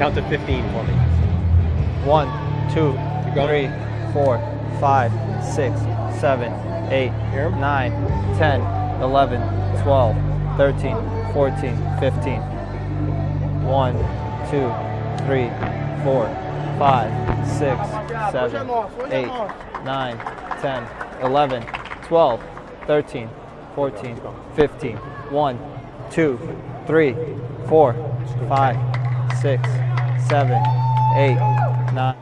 Count to 15 for me. 1, 2, 3, 4, 5, 6, 7, 8, 9, 10, 11, 12, 13, 14, 15. 1, 2, 3, 4, 5, 6, 7, 8, 9, 10, 11, 12, 13, 14, 15. 1, 2, 3, 4, 5, 6, 7, 8, 9.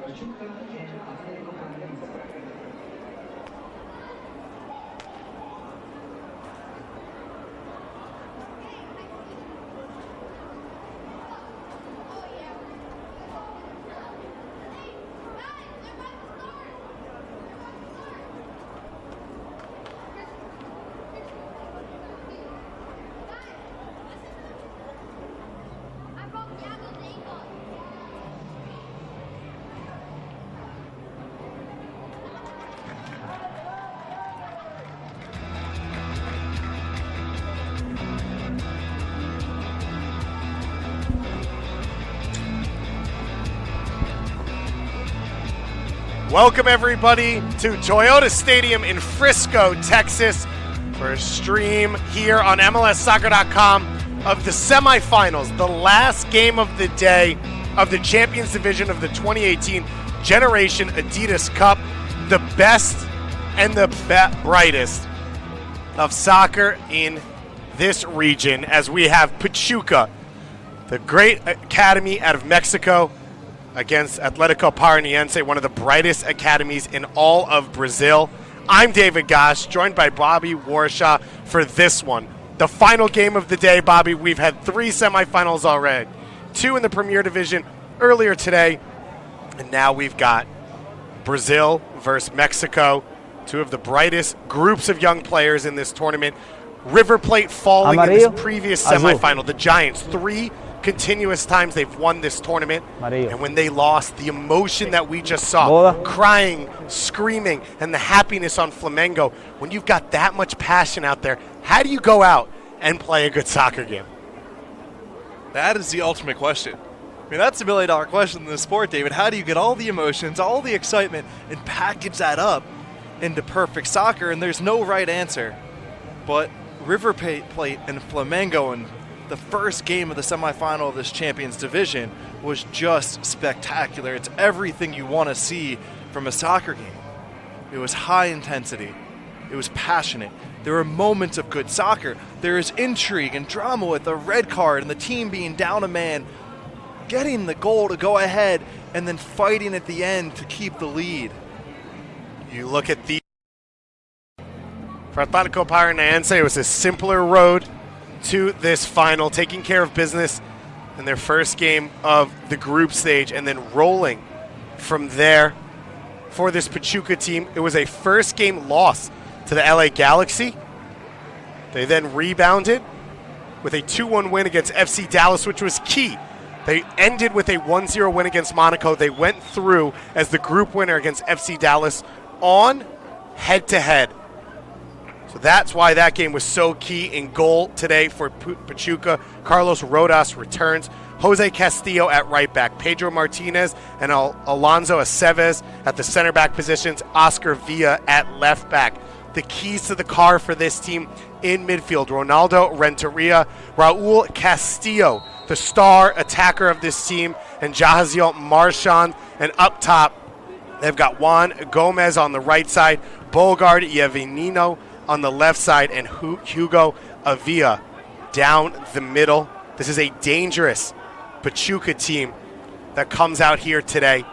Pachuca and Atletico Paranaense. Welcome, everybody, to Toyota Stadium in Frisco, Texas, for a stream here on MLSsoccer.com of the semifinals, the last game of the day of the Champions Division of the 2018 Generation Adidas Cup, the best and the brightest of soccer in this region, as we have Pachuca, the great academy out of Mexico, against Atletico Paranaense, one of the brightest academies in all of Brazil. I'm David Gosh, joined by Bobby Warshaw for this one. The final game of the day, Bobby. We've had 3 semifinals already, 2 in the Premier Division earlier today, and now we've got Brazil versus Mexico, 2 of the brightest groups of young players in this tournament. River Plate falling in this previous semifinal. The Giants, 3 continuous times they've won this tournament, and when they lost, the emotion that we just saw, crying, screaming, and the happiness on Flamengo. When you've got that much passion out there, how do you go out and play a good soccer game? That is the ultimate question. I mean, that's $1 million question in the sport, David. How do you get all the emotions, all the excitement, and package that up into perfect soccer? And there's no right answer. But River Plate and Flamengo and the first game of the semifinal of this Champions Division was just spectacular. It's everything you want to see from a soccer game. It was high intensity. It was passionate. There were moments of good soccer. There is intrigue and drama with the red card and the team being down a man, getting the goal to go ahead, and then fighting at the end to keep the lead. You look at for Atletico Paranaense, it was a simpler road to this final, taking care of business in their first game of the group stage and then rolling from there for this Pachuca team. It was a first game loss to the LA Galaxy. They then rebounded with a 2-1 win against FC Dallas, which was key. They ended with a 1-0 win against Monaco. They went through as the group winner against FC Dallas on head-to-head. So that's why that game was so key. In goal today for Pachuca, Carlos Rodas returns. Jose Castillo at right back. Pedro Martinez and Alonso Aceves at the center back positions. Oscar Villa at left back. The keys to the car for this team in midfield: Ronaldo Renteria, Raul Castillo, the star attacker of this team, and Jahaziel Marchand. And up top, they've got Juan Gomez on the right side, Bogard Yevinino on the left side, and Hugo Avila down the middle. This is a dangerous Pachuca team that comes out here today,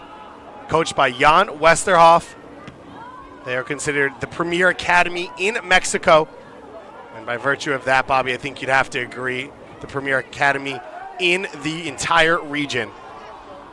coached by Jan Westerhoff. They are considered the premier academy in Mexico, and by virtue of that, Bobby, I think you'd have to agree, the premier academy in the entire region.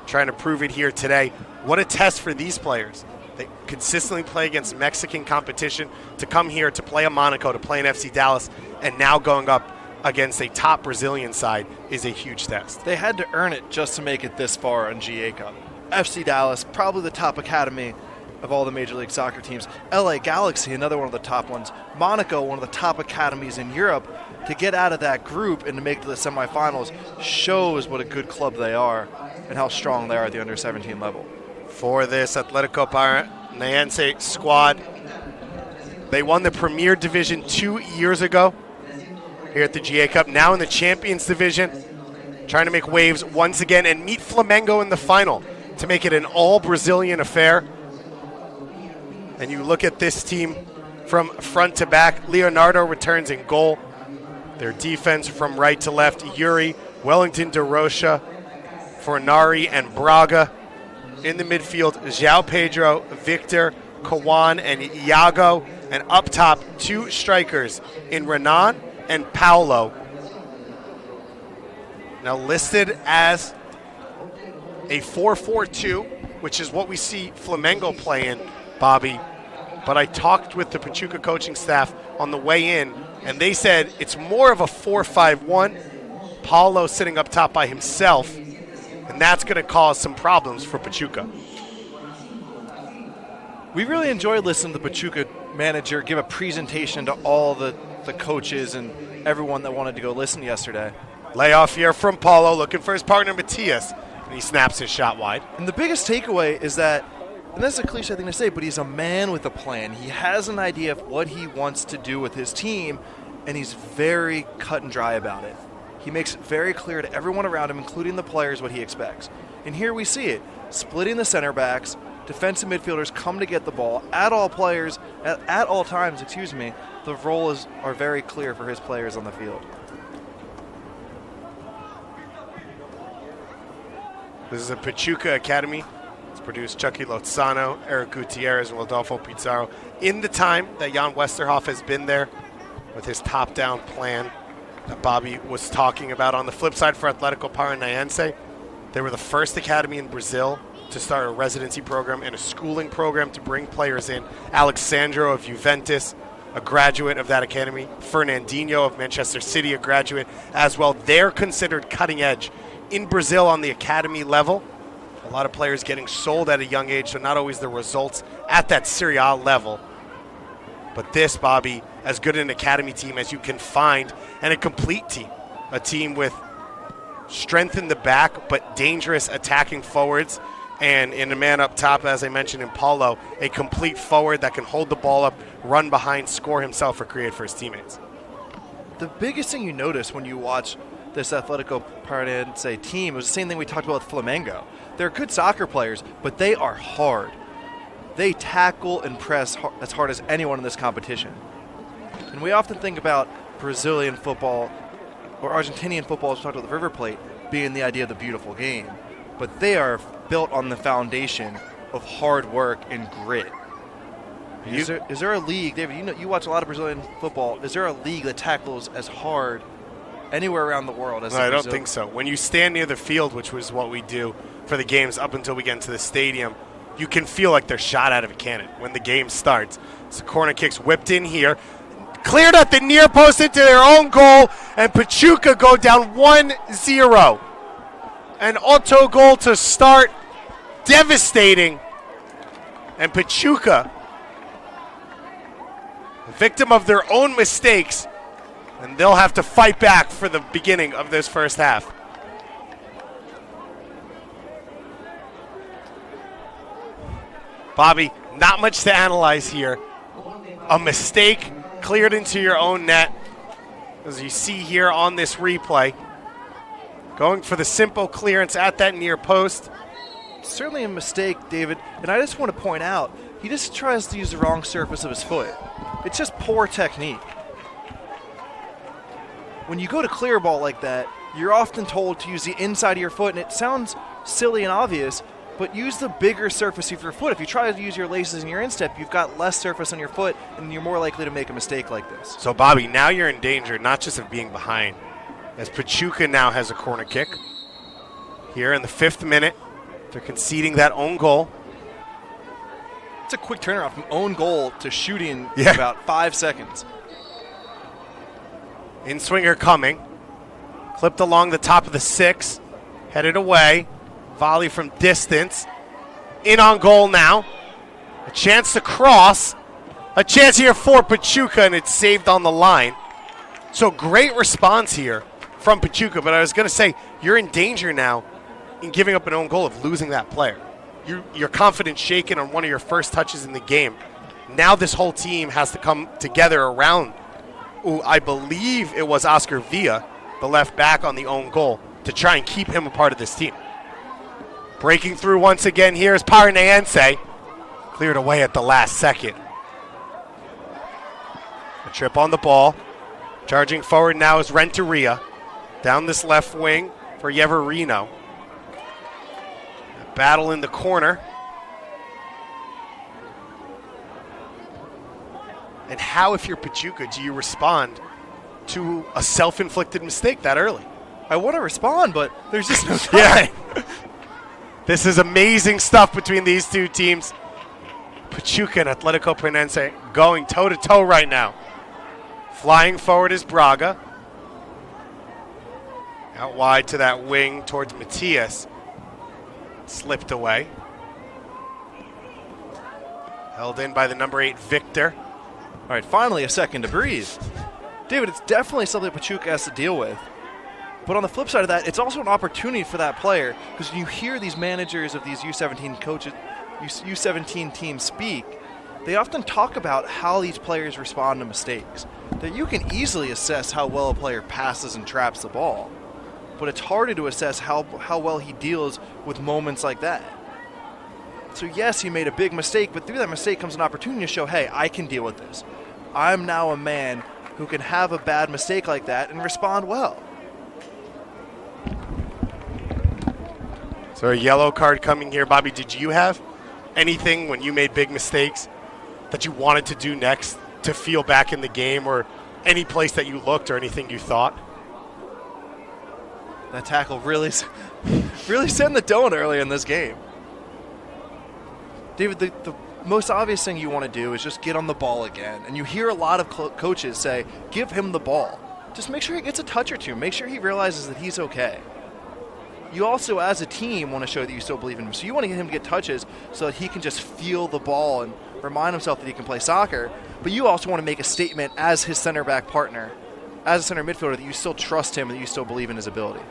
Trying to prove it here today. What a test for these players. They consistently play against Mexican competition, to come here to play a Monaco, to play an FC Dallas, and now going up against a top Brazilian side is a huge test. They had to earn it just to make it this far on GA Cup. FC Dallas, probably the top academy of all the Major League Soccer teams. LA Galaxy, another one of the top ones. Monaco, one of the top academies in Europe. To get out of that group and to make it to the semifinals shows what a good club they are and how strong they are at the under-17 level. For this Atletico Paranaense squad, they won the Premier Division 2 years ago here at the GA Cup. Now in the Champions Division, trying to make waves once again and meet Flamengo in the final to make it an all-Brazilian affair. And you look at this team from front to back. Leonardo returns in goal. Their defense from right to left, Yuri, Wellington de Rocha, Fornari, and Braga. In the midfield, João Pedro, Victor, Kawan, and Iago. And up top, two strikers in Renan and Paulo. Now listed as a 4-4-2, which is what we see Flamengo play in, Bobby. But I talked with the Pachuca coaching staff on the way in, and they said it's more of a 4-5-1. Paulo sitting up top by himself, and that's going to cause some problems for Pachuca. We really enjoyed listening to the Pachuca manager give a presentation to all the coaches and everyone that wanted to go listen yesterday. Layoff here from Paulo, looking for his partner Matias, and he snaps his shot wide. And the biggest takeaway is that, and that's a cliche thing to say, but he's a man with a plan. He has an idea of what he wants to do with his team, and he's very cut and dry about it. He makes it very clear to everyone around him, including the players, what he expects. And here we see it, splitting the center backs, defensive midfielders come to get the ball at all times. The roles are very clear for his players on the field. This is a Pachuca Academy. It's produced Chucky Lozano, Eric Gutierrez, and Rodolfo Pizarro. In the time that Jan Westerhoff has been there with his top-down plan that Bobby was talking about. On the flip side for Atletico Paranaense, they were the first academy in Brazil to start a residency program and a schooling program to bring players in. Alexandro of Juventus, a graduate of that academy. Fernandinho of Manchester City, a graduate as well. They're considered cutting edge in Brazil on the academy level. A lot of players getting sold at a young age, so not always the results at that Serie A level. But this, Bobby, as good an academy team as you can find, and a complete team. A team with strength in the back, but dangerous attacking forwards. And in the man up top, as I mentioned in Paulo, a complete forward that can hold the ball up, run behind, score himself, or create for his teammates. The biggest thing you notice when you watch this Atletico Paranaense team was the same thing we talked about with Flamengo. They're good soccer players, but they are hard. They tackle and press as hard as anyone in this competition. And we often think about Brazilian football or Argentinian football, as we talked about the River Plate, being the idea of the beautiful game. But they are built on the foundation of hard work and grit. Is there a league, David, you watch a lot of Brazilian football, is there a league that tackles as hard anywhere around the world as No, I don't think so. When you stand near the field, which was what we do for the games up until we get into the stadium, you can feel like they're shot out of a cannon when the game starts. So corner kicks whipped in here. Cleared at the near post into their own goal, and Pachuca go down 1-0. An auto goal to start. Devastating. And Pachuca, victim of their own mistakes, and they'll have to fight back for the beginning of this first half. Bobby, not much to analyze here. A mistake cleared into your own net, as you see here on this replay. Going for the simple clearance at that near post. Certainly a mistake, David, and I just want to point out, he just tries to use the wrong surface of his foot. It's just poor technique. When you go to clear a ball like that, you're often told to use the inside of your foot, and it sounds silly and obvious, but use the bigger surface of your foot. If you try to use your laces and your instep, you've got less surface on your foot, and you're more likely to make a mistake like this. So, Bobby, now you're in danger, not just of being behind, as Pachuca now has a corner kick. Here in the 5th minute, they're conceding that own goal. It's a quick turnaround from own goal to shooting in about 5 seconds. In-swinger coming. Clipped along the top of the 6. Headed away. Volley from distance. In on goal now. A chance to cross. A chance here for Pachuca, and it's saved on the line. So great response here from Pachuca, but I was going to say, you're in danger now in giving up an own goal of losing that player. Your confidence shaken on one of your first touches in the game. Now this whole team has to come together around, I believe it was Oscar Villa, the left back on the own goal, to try and keep him a part of this team. Breaking through once again here is Paranaense. Cleared away at the last second. A trip on the ball. Charging forward now is Renteria. Down this left wing for Yeverino. A battle in the corner. And how, if you're Pachuca, do you respond to a self-inflicted mistake that early? I want to respond, but there's just no time. Yeah. This is amazing stuff between these two teams. Pachuca and Atletico Paranaense going toe-to-toe right now. Flying forward is Braga. Out wide to that wing towards Matias. Slipped away. Held in by the number 8, Victor. All right, finally a second to breathe. David, it's definitely something Pachuca has to deal with. But on the flip side of that, it's also an opportunity for that player, because when you hear these managers of these U17 coaches, U17 teams speak, they often talk about how these players respond to mistakes. That you can easily assess how well a player passes and traps the ball, but it's harder to assess how well he deals with moments like that. So yes, he made a big mistake, but through that mistake comes an opportunity to show, hey, I can deal with this. I'm now a man who can have a bad mistake like that and respond well. So a yellow card coming here. Bobby, did you have anything when you made big mistakes that you wanted to do next to feel back in the game, or any place that you looked or anything you thought? That tackle really sent the tone early in this game. David, the most obvious thing you want to do is just get on the ball again. And you hear a lot of coaches say, give him the ball. Just make sure he gets a touch or two. Make sure he realizes that he's okay. You also, as a team, want to show that you still believe in him. So you want to get him to get touches so that he can just feel the ball and remind himself that he can play soccer. But you also want to make a statement as his center back partner, as a center midfielder, that you still trust him and that you still believe in his ability.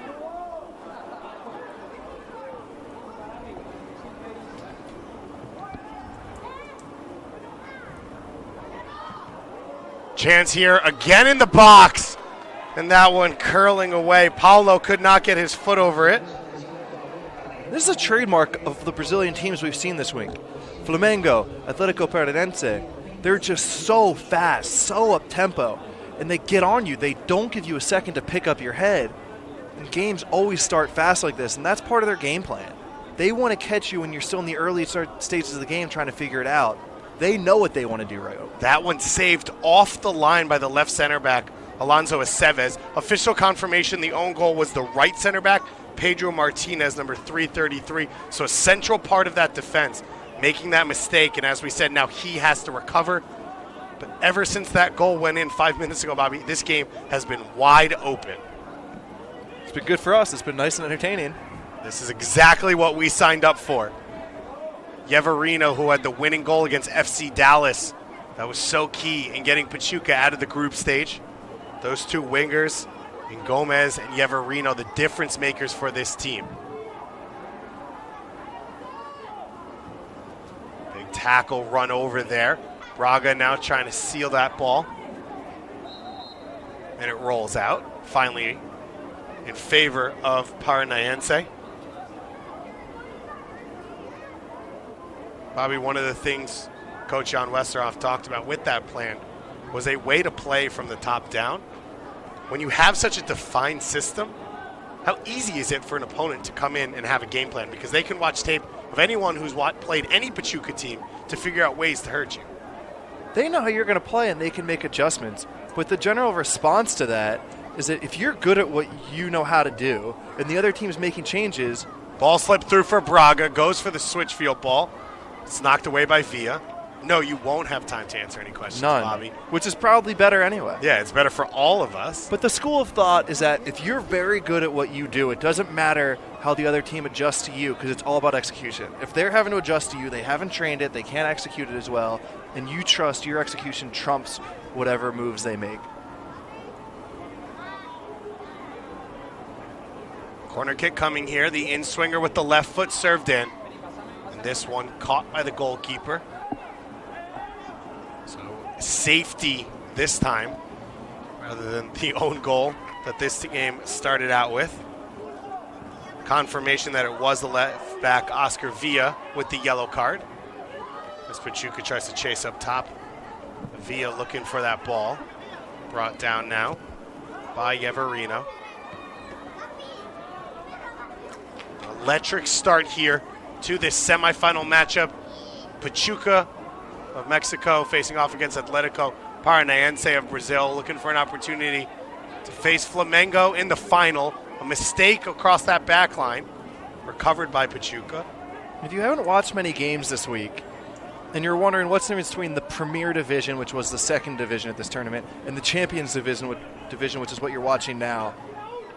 Chance here again in the box. And that one curling away. Paulo could not get his foot over it. This is a trademark of the Brazilian teams we've seen this week. Flamengo, Atletico Paranaense, they're just so fast, so up-tempo, and they get on you. They don't give you a second to pick up your head. And games always start fast like this, and that's part of their game plan. They want to catch you when you're still in the early stages of the game trying to figure it out. They know what they want to do right. That one saved off the line by the left center back, Alonso Aceves. Official confirmation, the own goal was the right center back, Pedro Martinez, number 333. So a central part of that defense, making that mistake. And as we said, now he has to recover. But ever since that goal went in 5 minutes ago, Bobby, this game has been wide open. It's been good for us. It's been nice and entertaining. This is exactly what we signed up for. Yeverino, who had the winning goal against FC Dallas. That was so key in getting Pachuca out of the group stage. Those two wingers, in Gomez and Yeverino, the difference makers for this team. Big tackle run over there. Braga now trying to seal that ball. And it rolls out, finally in favor of Paranaense. Bobby, one of the things Coach Jan Westerhoff talked about with that plan was a way to play from the top down. When you have such a defined system, how easy is it for an opponent to come in and have a game plan? Because they can watch tape of anyone who's played any Pachuca team to figure out ways to hurt you. They know how you're going to play and they can make adjustments. But the general response to that is that if you're good at what you know how to do and the other team's making changes. Ball slipped through for Braga, goes for the switch field ball. It's knocked away by Villa. No, you won't have time to answer any questions, None. Bobby. Which is probably better anyway. Yeah, it's better for all of us. But the school of thought is that if you're very good at what you do, it doesn't matter how the other team adjusts to you because it's all about execution. If they're having to adjust to you, they haven't trained it, they can't execute it as well, and you trust your execution trumps whatever moves they make. Corner kick coming here. The in-swinger with the left foot served in. And this one caught by the goalkeeper. So safety this time rather than the own goal that this game started out with. Confirmation that it was the left back Oscar Villa with the yellow card. As Pachuca tries to chase up top. Villa looking for that ball. Brought down now by Yeverino. Electric start here to this semifinal matchup. Pachuca of Mexico facing off against Atletico Paranaense of Brazil, looking for an opportunity to face Flamengo in the final. A mistake across that back line, recovered by Pachuca. If you haven't watched many games this week, and you're wondering what's the difference between the Premier Division, which was the second division at this tournament, and the Champions Division, which is what you're watching now,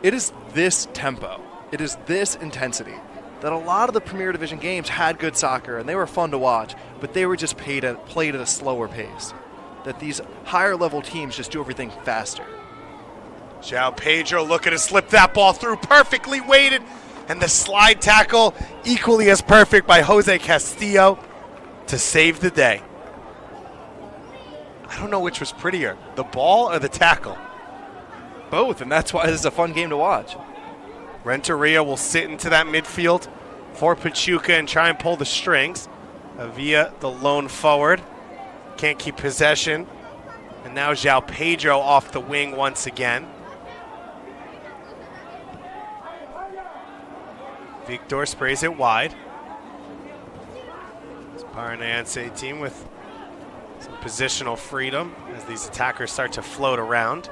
it is this tempo. It is this intensity that a lot of the Premier Division games had good soccer and they were fun to watch, but they were just played at a slower pace. That these higher level teams just do everything faster. João Pedro looking to slip that ball through, perfectly weighted, and the slide tackle equally as perfect by Jose Castillo to save the day. I don't know which was prettier, the ball or the tackle. Both, and that's why this is a fun game to watch. Renteria will sit into that midfield for Pachuca and try and pull the strings. Avila, the lone forward, can't keep possession. And now João Pedro off the wing once again. Victor sprays it wide. This Paranaense team with some positional freedom as these attackers start to float around.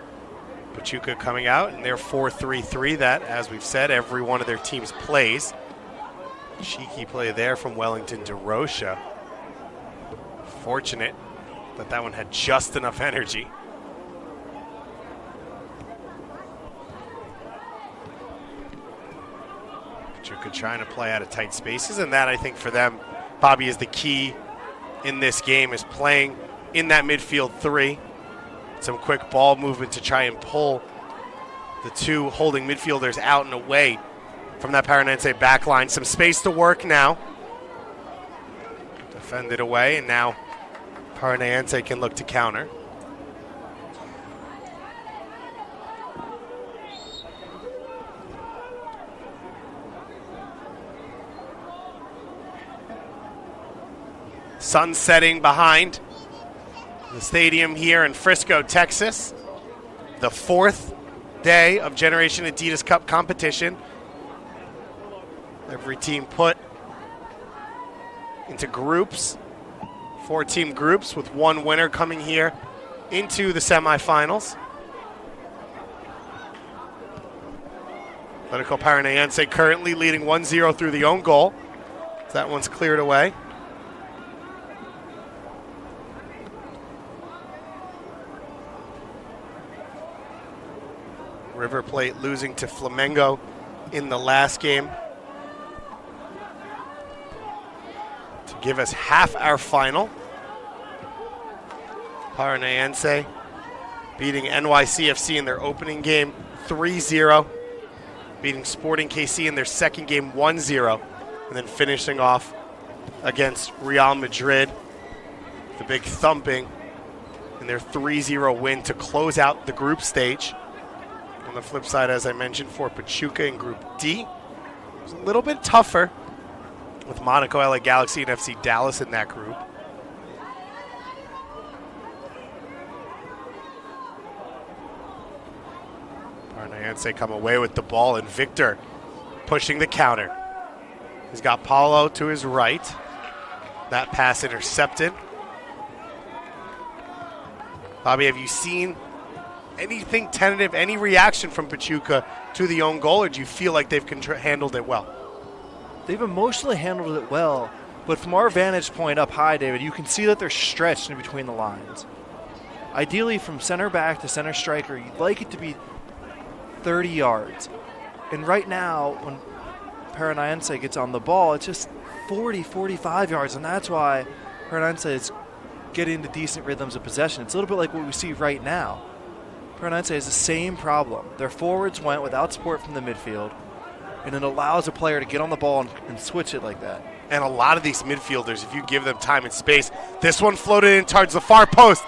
Pachuca coming out, and they're 4-3-3 that, as we've said, every one of their teams plays. Cheeky play there from Wellington to Rocha. Fortunate that one had just enough energy. Pachuca trying to play out of tight spaces, and that, I think, for them, Bobby, is the key in this game, is playing in that midfield three. Some quick ball movement to try and pull the two holding midfielders out and away from that Paranaense back line. Some space to work now. Defended away, and now Paranaense can look to counter. Sun setting behind the stadium here in Frisco, Texas. The fourth day of Generation Adidas Cup competition. Every team put into groups, 4-team groups with one winner coming here into the semifinals. Atletico Paranaense currently leading 1-0 through the own goal. That one's cleared away. River Plate losing to Flamengo in the last game to give us half our final. Paranaense beating NYCFC in their opening game 3-0, beating Sporting KC in their second game 1-0, and then finishing off against Real Madrid, the big thumping in their 3-0 win to close out the group stage. On the flip side, as I mentioned, for Pachuca in Group D, it was a little bit tougher with Monaco, LA Galaxy, and FC Dallas in that group. Paranaense come away with the ball, and Victor pushing the counter. He's got Paulo to his right. That pass intercepted. Bobby, have you seen anything tentative, any reaction from Pachuca to the own goal, or do you feel like they've handled it well? They've emotionally handled it well, But from our vantage point up high, David, you can see that they're stretched in between the lines. Ideally, from center back to center striker, you'd like it to be 30 yards. And right now, when Paranaense gets on the ball, it's just 40, 45 yards, and that's why Paranaense is getting into decent rhythms of possession. It's a little bit like what we see right now. Paranaense has the same problem. Their forwards went without support from the midfield, and it allows a player to get on the ball and switch it like that. And a lot of these midfielders, if you give them time and space, this one floated in towards the far post.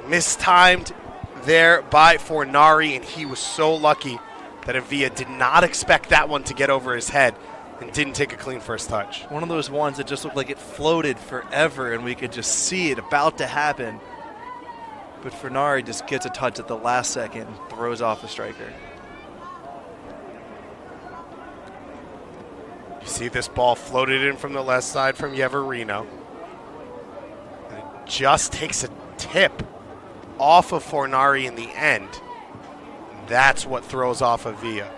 Mistimed there by Fornari, and he was so lucky that Avila did not expect that one to get over his head and didn't take a clean first touch. One of those ones that just looked like it floated forever, and we could just see it about to happen. But Fornari just gets a touch at the last second and throws off the striker. You see this ball floated in from the left side from Yeverino. And it just takes a tip off of Fornari in the end. That's what throws off Avila.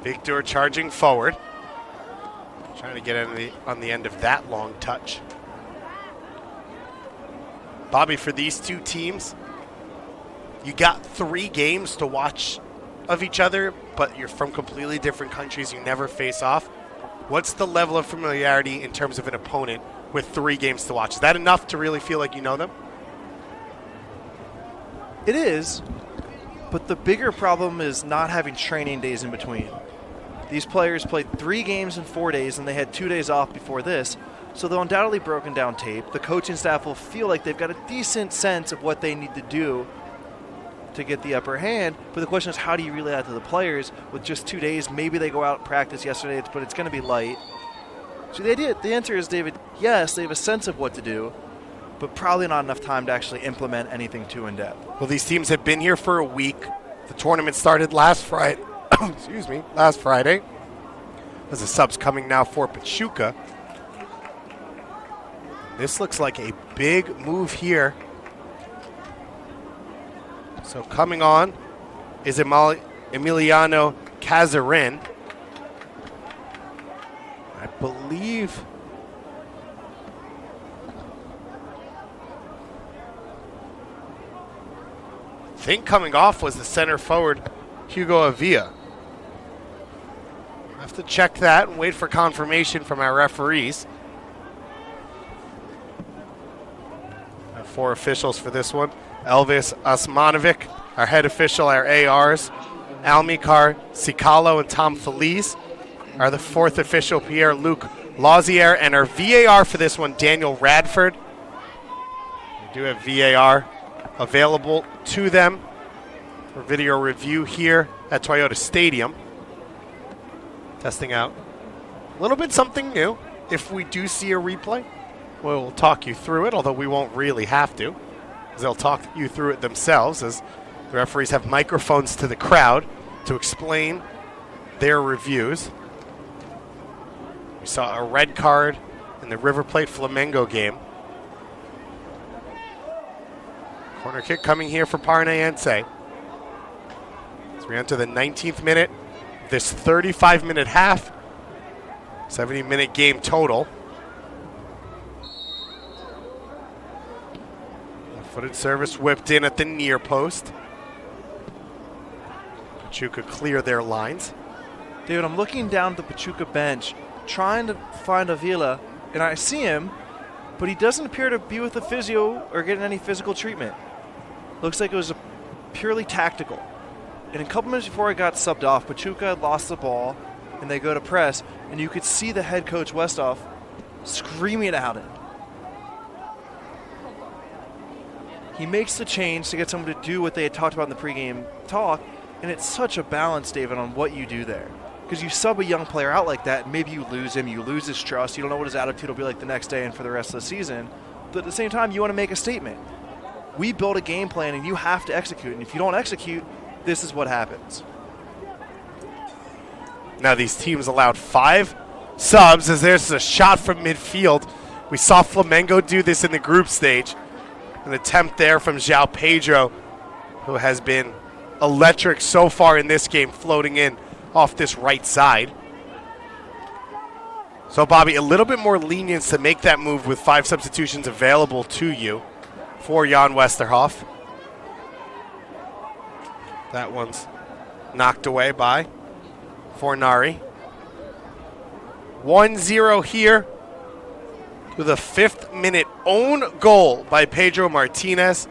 Victor charging forward. Trying to get on the end of that long touch. Bobby, for these two teams, you got 3 games to watch of each other, but you're from completely different countries. You never face off. What's the level of familiarity in terms of an opponent with 3 games to watch? Is that enough to really feel like you know them? It is, but the bigger problem is not having training days in between. These players played 3 games in 4 days, and they had 2 days off before this, so they'll undoubtedly broken down tape. The coaching staff will feel like they've got a decent sense of what they need to do to get the upper hand, but the question is, how do you relay that to the players with just 2 days? Maybe they go out and practice yesterday, but it's going to be light. So the answer is, David, yes, they have a sense of what to do, but probably not enough time to actually implement anything too in-depth. Well, these teams have been here for a week. The tournament started last Friday. Last Friday. There's the subs coming now for Pachuca. This looks like a big move here. So coming on is Emiliano Cazarin. I believe coming off was the center forward, Hugo Avila. I have to check that and wait for confirmation from our referees. Our 4 officials for this one. Elvis Osmanovic, our head official, our ARs. Almikar Sikalo and Tom Feliz are the 4th official, Pierre-Luc Lausier, and our VAR for this one, Daniel Radford. We do have VAR available to them for video review here at Toyota Stadium. Testing out a little bit something new. If we do see a replay, we'll talk you through it, although we won't really have to, because they'll talk you through it themselves, as the referees have microphones to the crowd to explain their reviews. We saw a red card in the River Plate Flamengo game. Corner kick coming here for Paranaense. As we enter the 19th minute, this 35-minute half, 70-minute game total. Footed service whipped in at the near post. Pachuca clear their lines. David, I'm looking down at the Pachuca bench, trying to find Avila, and I see him, but he doesn't appear to be with a physio or getting any physical treatment. Looks like it was purely tactical. And a couple minutes before I got subbed off, Pachuca lost the ball, and they go to press, and you could see the head coach, Westhoff, screaming at him. He makes the change to get someone to do what they had talked about in the pregame talk, and it's such a balance, David, on what you do there. Because you sub a young player out like that, and maybe you lose him, you lose his trust, you don't know what his attitude will be like the next day and for the rest of the season. But at the same time, you want to make a statement. We build a game plan, and you have to execute. And if you don't execute, this is what happens. Now these teams allowed 5 subs, as there's a shot from midfield. We saw Flamengo do this in the group stage. An attempt there from João Pedro, who has been electric so far in this game, floating in off this right side. So, Bobby, a little bit more lenience to make that move with 5 substitutions available to you for Jan Westerhoff. That one's knocked away by Fornari. 1-0 here with a 5th-minute own goal by Pedro Martinez.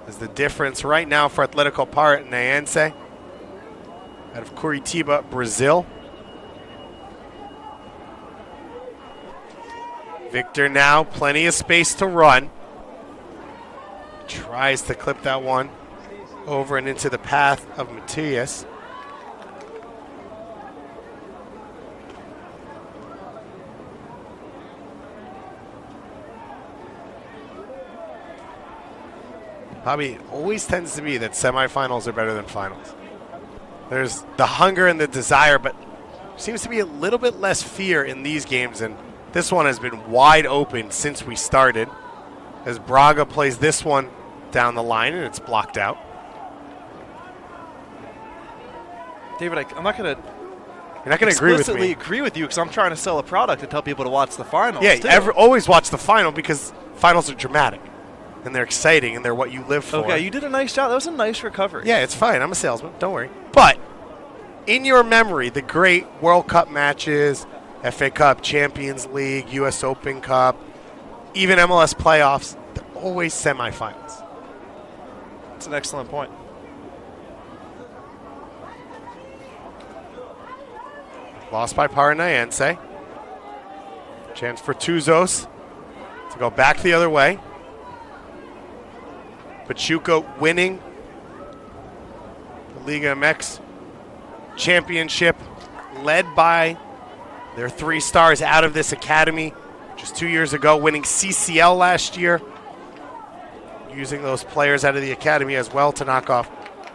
Is the difference right now for Atletico Paranaense out of Curitiba, Brazil. Victor now, plenty of space to run. Tries to clip that one over and into the path of Matias. Bobby, always tends to be that semifinals are better than finals. There's the hunger and the desire, but seems to be a little bit less fear in these games, and this one has been wide open since we started, as Braga plays this one down the line, and it's blocked out. David, I'm not going to You're not going to agree with me. explicitly agree with you because I'm trying to sell a product to tell people to watch the finals. Yeah, always watch the final because finals are dramatic, and they're exciting, and they're what you live for. Okay, you did a nice job. That was a nice recovery. Yeah, it's fine. I'm a salesman. Don't worry. But in your memory, the great World Cup matches, FA Cup, Champions League, U.S. Open Cup, even MLS playoffs, they're always semifinals. That's an excellent point. Lost by Paranaense. Chance for Tuzos to go back the other way. Pachuca winning the Liga MX championship, led by their 3 stars out of this academy just 2 years ago, winning CCL last year, using those players out of the academy as well to knock off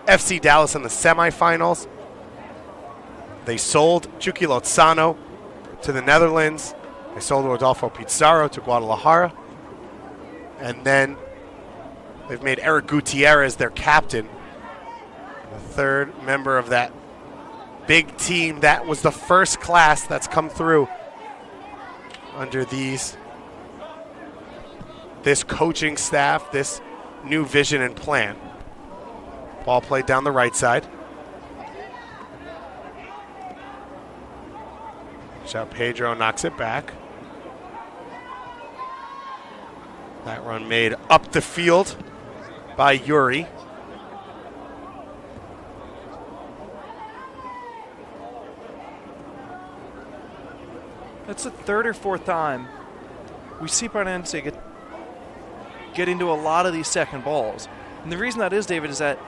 FC Dallas in the semifinals. They sold Chucky Lozano to the Netherlands. They sold Rodolfo Pizarro to Guadalajara. And then they've made Eric Gutierrez their captain, the 3rd member of that big team. That was the first class that's come through under this coaching staff, this new vision and plan. Ball played down the right side. João Pedro knocks it back. That run made up the field by Yuri. That's the 3rd or 4th time we see Paranaense get into a lot of these second balls. And the reason that is, David, is that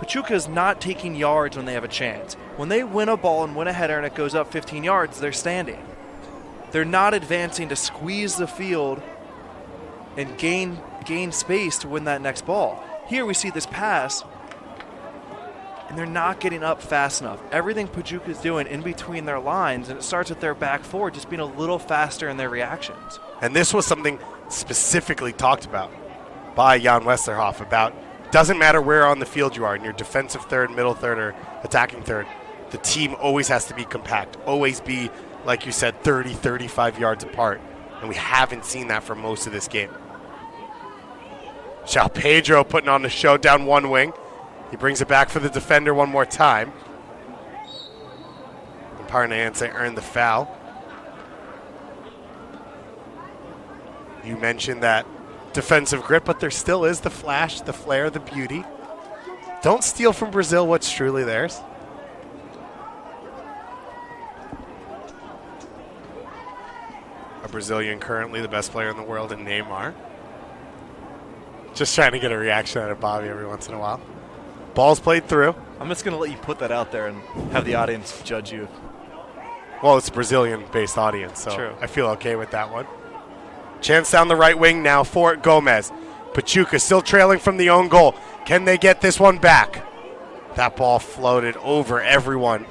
Pachuca is not taking yards when they have a chance. When they win a ball and win a header and it goes up 15 yards, they're standing. They're not advancing to squeeze the field and gain space to win that next ball. Here we see this pass, and they're not getting up fast enough. Everything Pachuca is doing in between their lines, and it starts with their back four just being a little faster in their reactions. And this was something specifically talked about by Jan Westerhoff about doesn't matter where on the field you are, in your defensive third, middle third, or attacking third, the team always has to be compact, always be, like you said, 30, 35 yards apart. And we haven't seen that for most of this game. João Pedro putting on the show down one wing. He brings it back for the defender one more time. And Paranaense earned the foul. You mentioned that defensive grip, but there still is the flash, the flair, the beauty. Don't steal from Brazil what's truly theirs. A Brazilian currently the best player in the world in Neymar. Just trying to get a reaction out of Bobby every once in a while. Ball's played through. I'm just going to let you put that out there and have the audience judge you. Well, it's a Brazilian-based audience, so True. I feel okay with that one. Chance down the right wing now for Gomez. Pachuca still trailing from the own goal. Can they get this one back? That ball floated over everyone.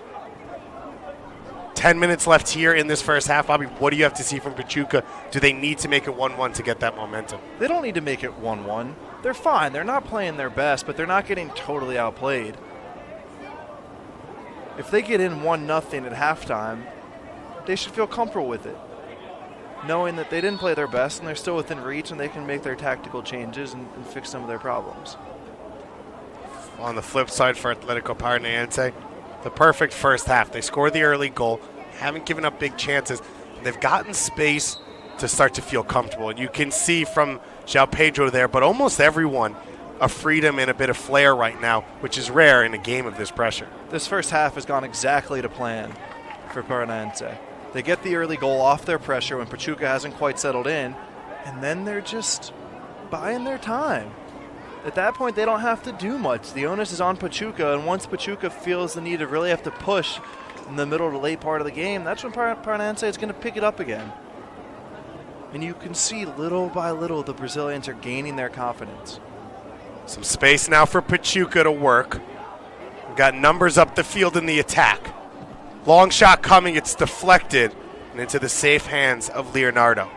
10 minutes left here in this first half. Bobby, what do you have to see from Pachuca? Do they need to make it 1-1 to get that momentum? They don't need to make it 1-1. They're fine. They're not playing their best, but they're not getting totally outplayed. If they get in 1-0 at halftime, they should feel comfortable with it, knowing that they didn't play their best and they're still within reach and they can make their tactical changes and fix some of their problems. On the flip side for Atletico Paranaense, the perfect first half. They scored the early goal, haven't given up big chances. They've gotten space to start to feel comfortable. And you can see from João Pedro there, but almost everyone, a freedom and a bit of flair right now, which is rare in a game of this pressure. This first half has gone exactly to plan for Paranaense. They get the early goal off their pressure when Pachuca hasn't quite settled in, and then they're just buying their time. At that point, they don't have to do much. The onus is on Pachuca, and once Pachuca feels the need to really have to push in the middle to late part of the game, that's when Paranaense is going to pick it up again. And you can see little by little the Brazilians are gaining their confidence. Some space now for Pachuca to work. We've got numbers up the field in the attack. Long shot coming, it's deflected and into the safe hands of Leonardo.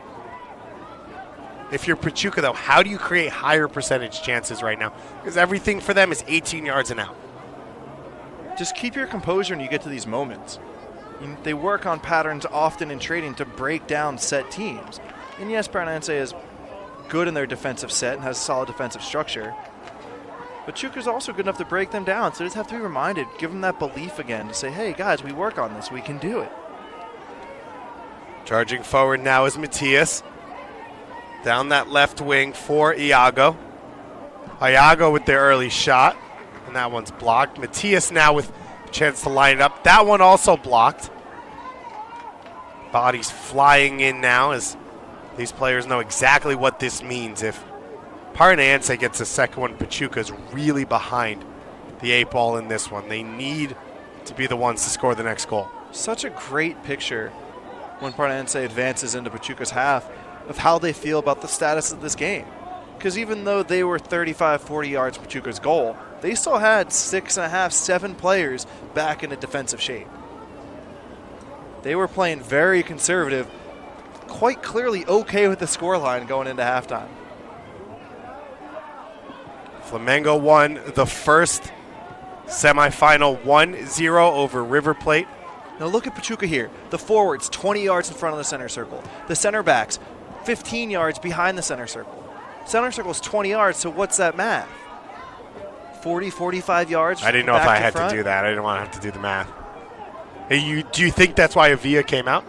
If you're Pachuca, though, how do you create higher percentage chances right now? Because everything for them is 18 yards and out. Just keep your composure when you get to these moments. They work on patterns often in training to break down set teams. And yes, Paranaense is good in their defensive set and has solid defensive structure. But Pachuca's also good enough to break them down, so they just have to be reminded, give them that belief again to say, hey, guys, we work on this. We can do it. Charging forward now is Matias. Down that left wing for Iago. Iago with their early shot, and that one's blocked. Matias now with a chance to line it up. That one also blocked. Bodies flying in now as these players know exactly what this means. If Paranaense gets a second one, Pachuca's really behind the 8 ball in this one. They need to be the ones to score the next goal. Such a great picture when Paranaense advances into Pachuca's half of how they feel about the status of this game. Because even though they were 35, 40 yards Pachuca's goal, they still had 6.5, 7 players back in a defensive shape. They were playing very conservative, quite clearly okay with the scoreline going into halftime. Flamengo won the first semifinal 1-0 over River Plate. Now look at Pachuca here. The forwards, 20 yards in front of the center circle. The center backs, 15 yards behind the center circle. Center circle is 20 yards, so what's that math? 40, 45 yards? I didn't know if I had to do that. I didn't want to have to do the math. Hey, do you think that's why Avila came out?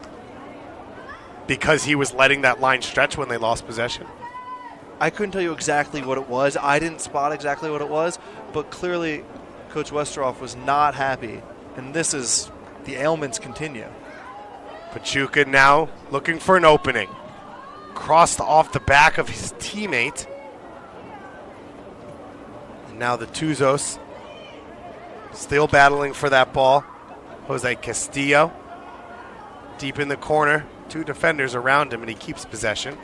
Because he was letting that line stretch when they lost possession? I couldn't tell you exactly what it was. I didn't spot exactly what it was, but clearly Coach Westerhoff was not happy, and this is the ailments continue. Pachuca now looking for an opening. Crossed off the back of his teammate. And now the Tuzos still battling for that ball. Jose Castillo deep in the corner. 2 defenders around him, and he keeps possession.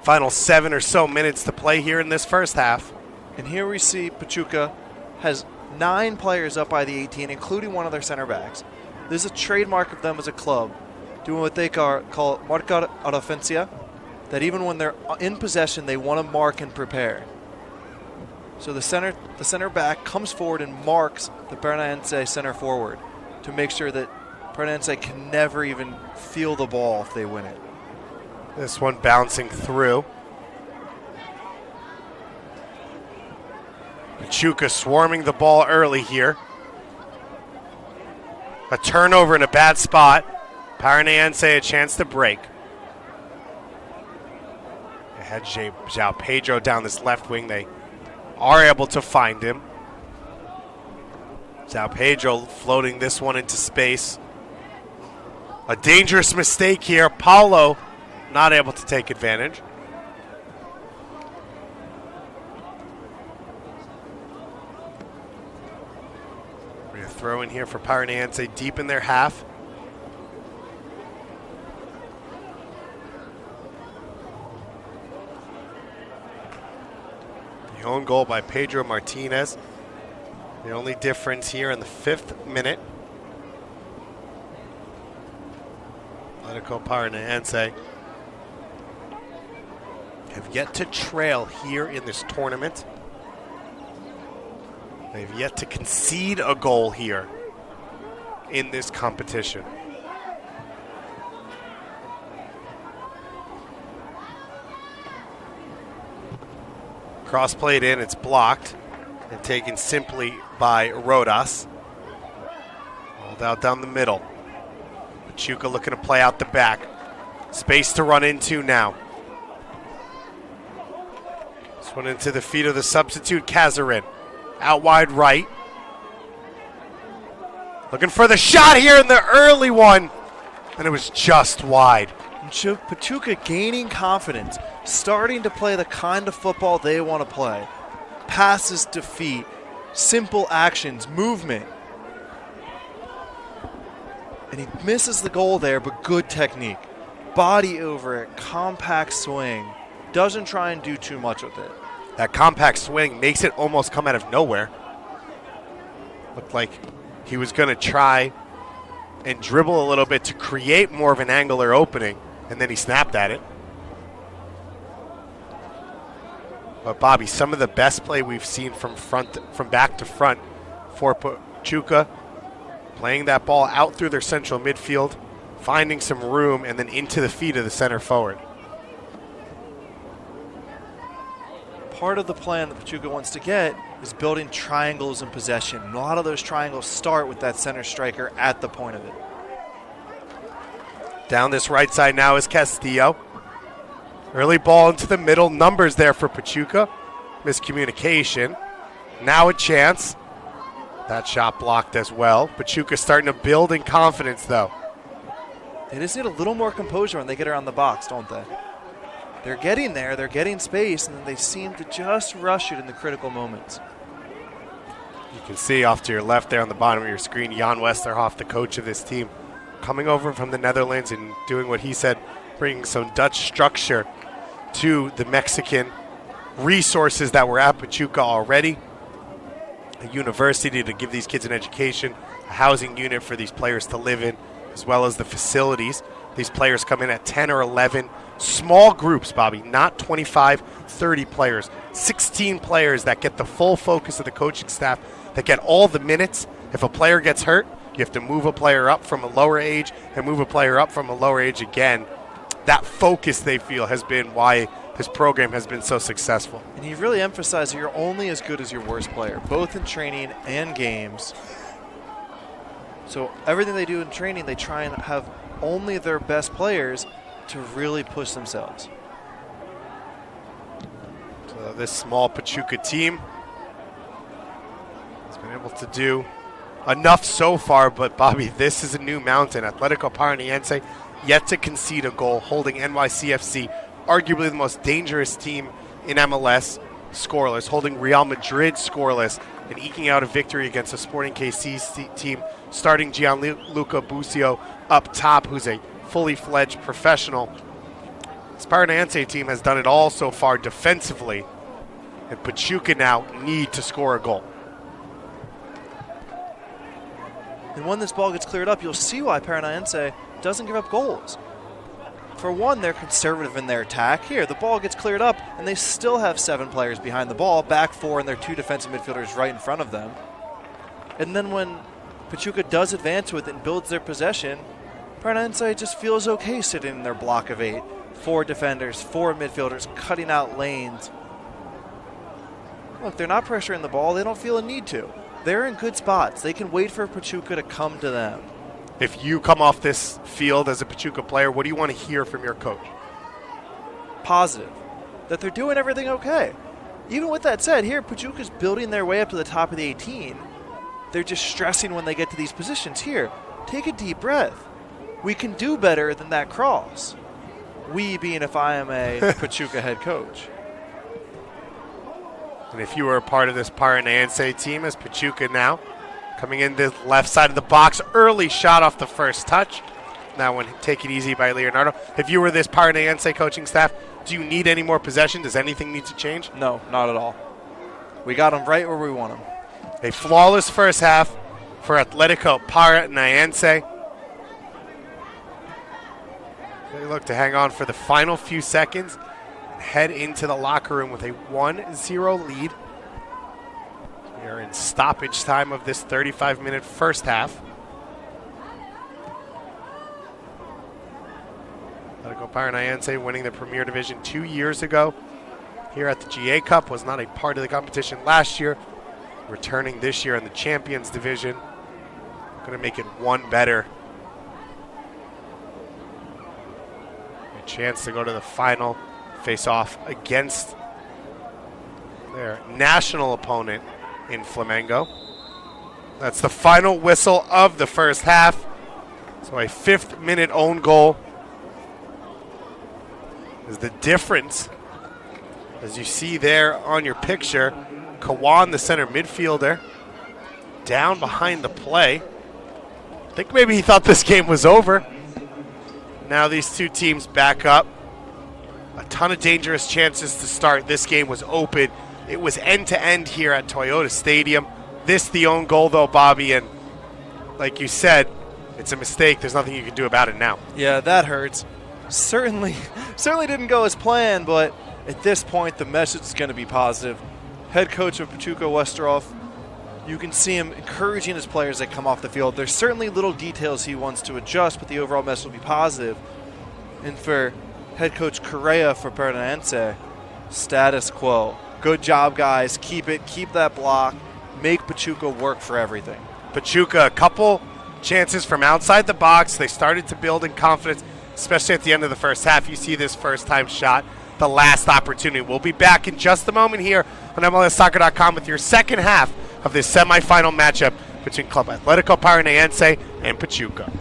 Final 7 or so minutes to play here in this first half. And here we see Pachuca has 9 players up by the 18, including one of their center backs. This is a trademark of them as a club, doing what they call marcar a ofensia, that even when they're in possession, they want to mark and prepare. So the center back comes forward and marks the Paranaense center forward to make sure that Paranaense can never even feel the ball if they win it. This one bouncing through. Pachuca swarming the ball early here. A turnover in a bad spot. Paranaense a chance to break. They had João Pedro down this left wing. They are able to find him. João Pedro floating this one into space. A dangerous mistake here. Paulo not able to take advantage. We're going to throw in here for Paranaense deep in their half. The own goal by Pedro Martinez. The only difference here in the 5th minute. Atletico Paranaense have yet to trail here in this tournament. They've yet to concede a goal here in this competition. Cross played in, it's blocked and taken simply by Rodas. Rolled out down the middle. Pachuca looking to play out the back. Space to run into now. This one into the feet of the substitute, Kazarin. Out wide right. Looking for the shot here in the early one. And it was just wide. Pachuca gaining confidence, starting to play the kind of football they want to play. Passes to feet, simple actions, movement. And he misses the goal there, but good technique. Body over it, compact swing. Doesn't try and do too much with it. That compact swing makes it almost come out of nowhere. Looked like he was going to try and dribble a little bit to create more of an angular opening, and then he snapped at it. But Bobby, some of the best play we've seen from back to front for Pachuca, playing that ball out through their central midfield, finding some room, and then into the feet of the center forward. Part of the plan that Pachuca wants to get is building triangles in possession. And a lot of those triangles start with that center striker at the point of it. Down this right side now is Castillo. Early ball into the middle. Numbers there for Pachuca. Miscommunication. Now a chance. That shot blocked as well. Pachuca starting to build in confidence, though. They just need a little more composure when they get around the box, don't they? They're getting there, they're getting space, and then they seem to just rush it in the critical moments. You can see off to your left there on the bottom of your screen, Jan Westerhoff, the coach of this team, coming over from the Netherlands and doing what he said, bringing some Dutch structure to the Mexican resources that were at Pachuca already. A university to give these kids an education, a housing unit for these players to live in, as well as the facilities. These players come in at 10 or 11 small groups, Bobby, not 25, 30 players. 16 players that get the full focus of the coaching staff, that get all the minutes. If a player gets hurt, you have to move a player up from a lower age and move a player up from a lower age again. That focus, they feel, has been why this program has been so successful. And you really emphasize that you're only as good as your worst player, both in training and games. So everything they do in training, they try and have only their best players to really push themselves. So this small Pachuca team has been able to do enough so far, but Bobby, this is a new mountain. Atletico Paranaense yet to concede a goal, holding NYCFC, arguably the most dangerous team in MLS, scoreless, holding Real Madrid scoreless, and eking out a victory against a Sporting KC team, starting Gianluca Busio up top, who's a fully fledged professional. This Paranaense team has done it all so far defensively, and Pachuca now need to score a goal. And when this ball gets cleared up, you'll see why Paranaense doesn't give up goals. For one, they're conservative in their attack. Here, the ball gets cleared up, and they still have 7 players behind the ball, back 4, and their 2 defensive midfielders right in front of them. And then when Pachuca does advance with it and builds their possession, Paranaense just feels okay sitting in their block of 8. 4 defenders, 4 midfielders, cutting out lanes. Look, they're not pressuring the ball. They don't feel a need to. They're in good spots. They can wait for Pachuca to come to them. If you come off this field as a Pachuca player, what do you want to hear from your coach? Positive. That they're doing everything okay. Even with that said, here Pachuca's building their way up to the top of the 18. They're just stressing when they get to these positions. Here, take a deep breath. We can do better than that cross. We being if I am a Pachuca head coach. And if you were a part of this Paranaense team as Pachuca now, coming in the left side of the box, early shot off the first touch. That one, take it easy by Leonardo. If you were this Paranaense coaching staff, do you need any more possession? Does anything need to change? No, not at all. We got them right where we want them. A flawless first half for Atletico Paranaense. They look to hang on for the final few seconds and head into the locker room with a 1-0 lead. We are in stoppage time of this 35-minute first half. Atletico Paranaense winning the Premier Division 2 years ago. Here at the GA Cup, was not a part of the competition last year. Returning this year in the Champions Division. Going to make it one better. A chance to go to the final, face off against their national opponent in Flamengo. That's the final whistle of the first half. So a 5th-minute own goal is the difference. As you see there on your picture, Kawan, the center midfielder, down behind the play. I think maybe he thought this game was over. Now these two teams back up. A ton of dangerous chances to start. This game was open. It was end-to-end here at Toyota Stadium. This the own goal, though, Bobby, and like you said, it's a mistake. There's nothing you can do about it now. Yeah, that hurts. Certainly didn't go as planned, but at this point, the message is going to be positive. Head coach of Pachuca, Westerhoff, you can see him encouraging his players that come off the field. There's certainly little details he wants to adjust, but the overall message will be positive. And for head coach Correa for Paranaense, status quo. Good job, guys. Keep it. Keep that block. Make Pachuca work for everything. Pachuca, a couple chances from outside the box. They started to build in confidence, especially at the end of the first half. You see this first-time shot, the last opportunity. We'll be back in just a moment here on MLSsoccer.com with your second half of this semifinal matchup between Club Atletico Paranaense and Pachuca.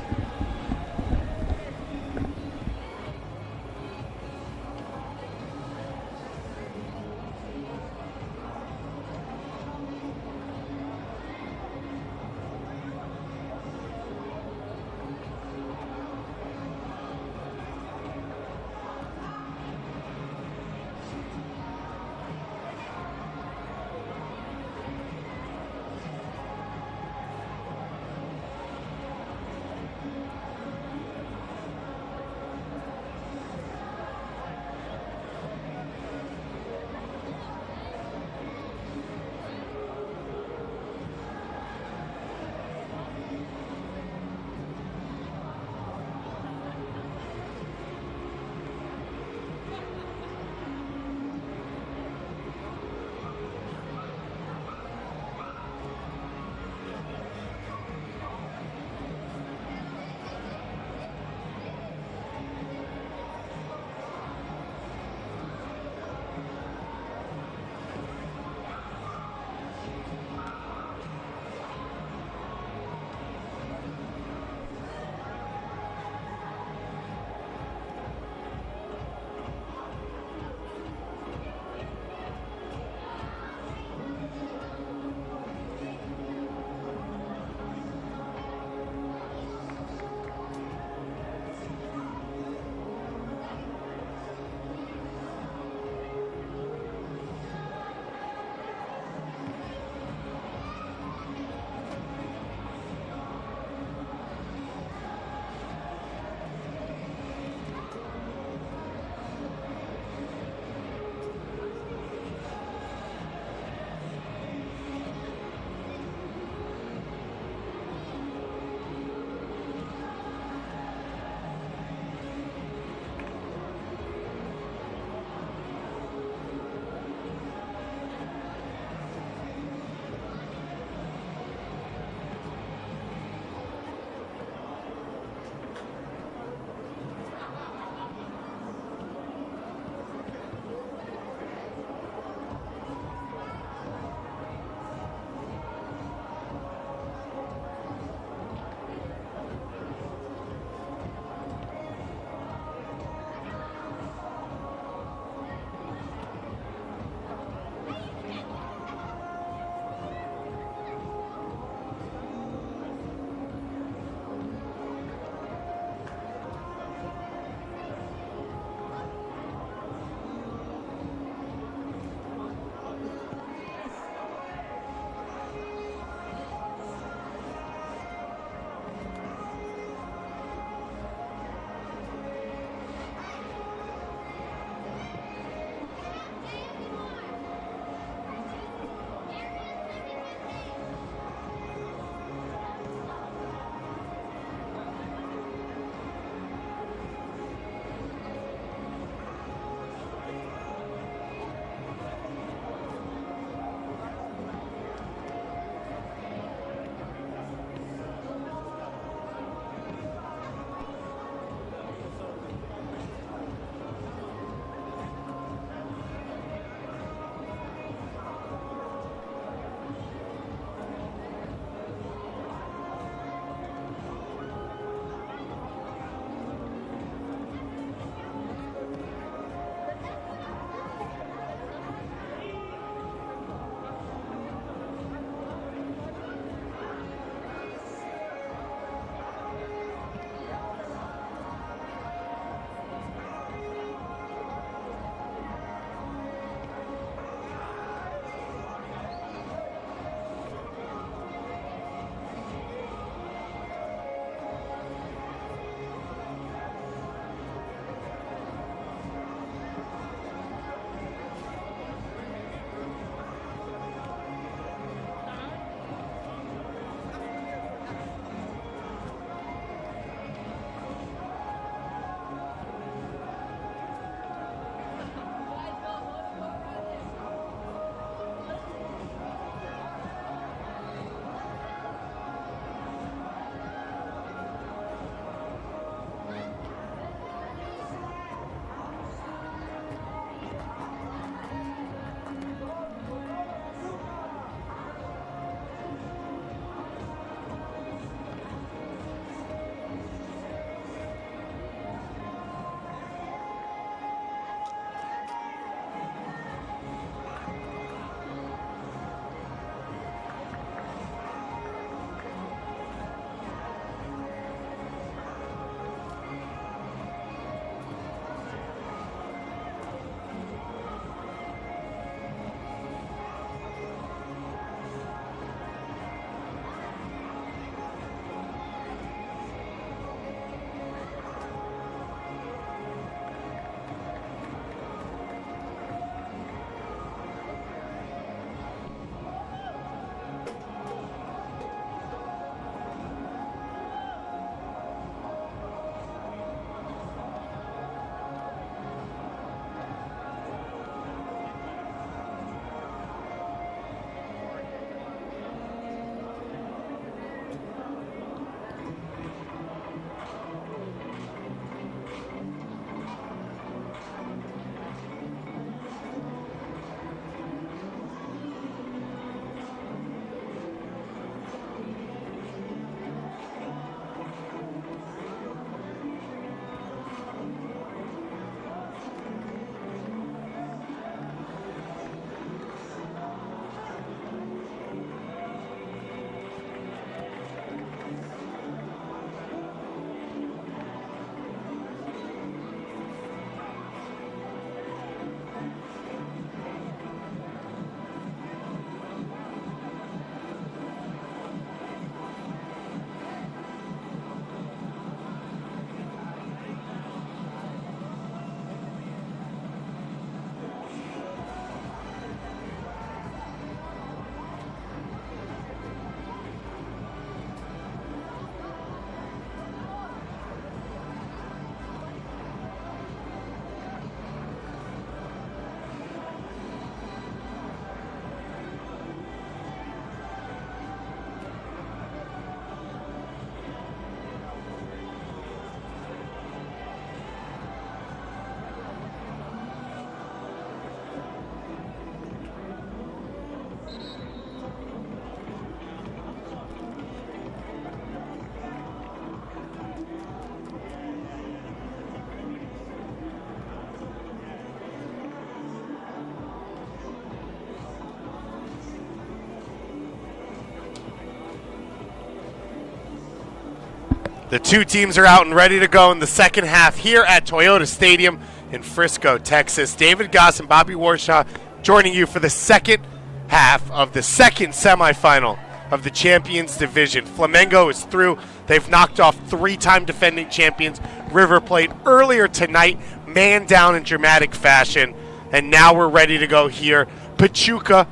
The two teams are out and ready to go in the second half here at Toyota Stadium in Frisco, Texas. David Goss and Bobby Warshaw joining you for the second half of the second semifinal of the Champions Division. Flamengo is through. They've knocked off three-time defending champions River Plate earlier tonight, man down in dramatic fashion. And now we're ready to go here. Pachuca,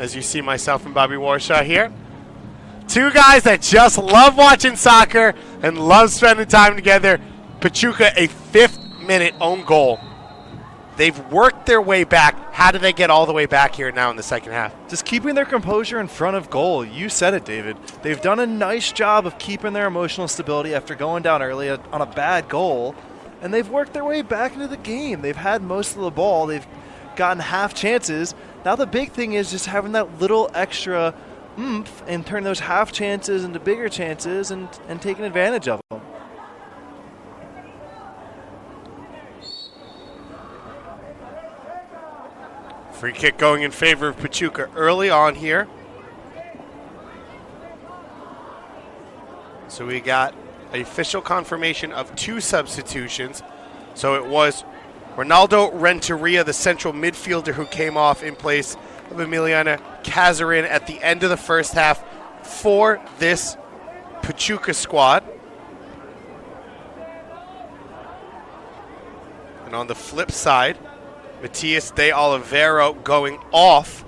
as you see myself and Bobby Warshaw here. Two guys that just love watching soccer and love spending time together. Pachuca, a fifth-minute own goal. They've worked their way back. How do they get all the way back here now in the second half? Just keeping their composure in front of goal. You said it, David. They've done a nice job of keeping their emotional stability after going down early on a bad goal, and they've worked their way back into the game. They've had most of the ball. They've gotten half chances. Now the big thing is just having that little extra oomph and turn those half chances into bigger chances and taking advantage of them. Free kick going in favor of Pachuca early on here. So we got official confirmation of two substitutions. So it was Ronaldo Renteria, the central midfielder, who came off in place of Emiliana Cazarin at the end of the first half for this Pachuca squad. And on the flip side, Matias de Oliveira going off,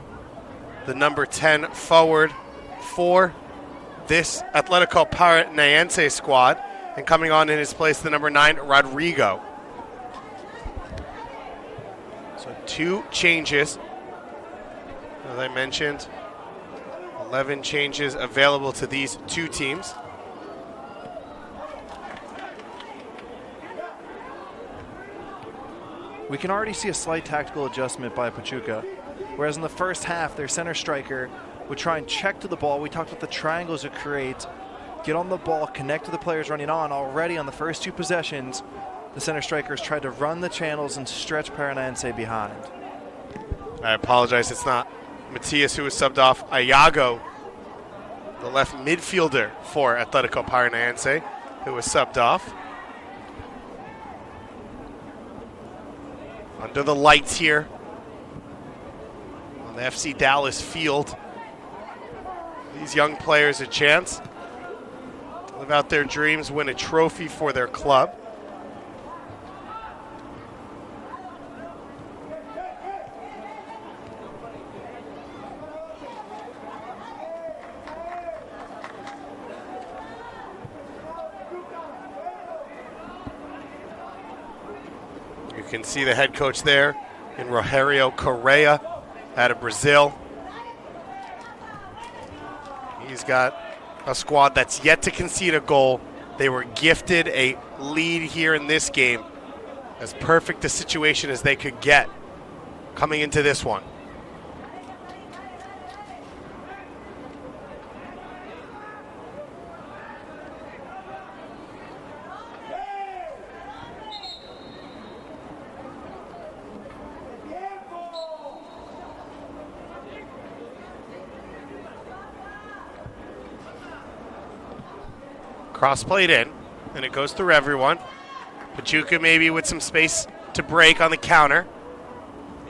the number 10 forward for this Atletico Paranaense squad, and coming on in his place, the number 9, Rodrigo. So two changes. As I mentioned, 11 changes available to these two teams. We can already see a slight tactical adjustment by Pachuca, whereas in the first half, their center striker would try and check to the ball. We talked about the triangles it creates, get on the ball, connect to the players running on. Already on the first two possessions, the center strikers tried to run the channels and stretch Paranaense behind. I apologize, it's not Matias who was subbed off. Ayago, the left midfielder for Atletico Paranaense, who was subbed off. Under the lights here on the FC Dallas field. These young players a chance to live out their dreams, win a trophy for their club. You can see the head coach there in Rogerio Correa out of Brazil. He's got a squad that's yet to concede a goal. They were gifted a lead here in this game. As perfect a situation as they could get coming into this one. Cross played in, and it goes through everyone. Pachuca maybe with some space to break on the counter.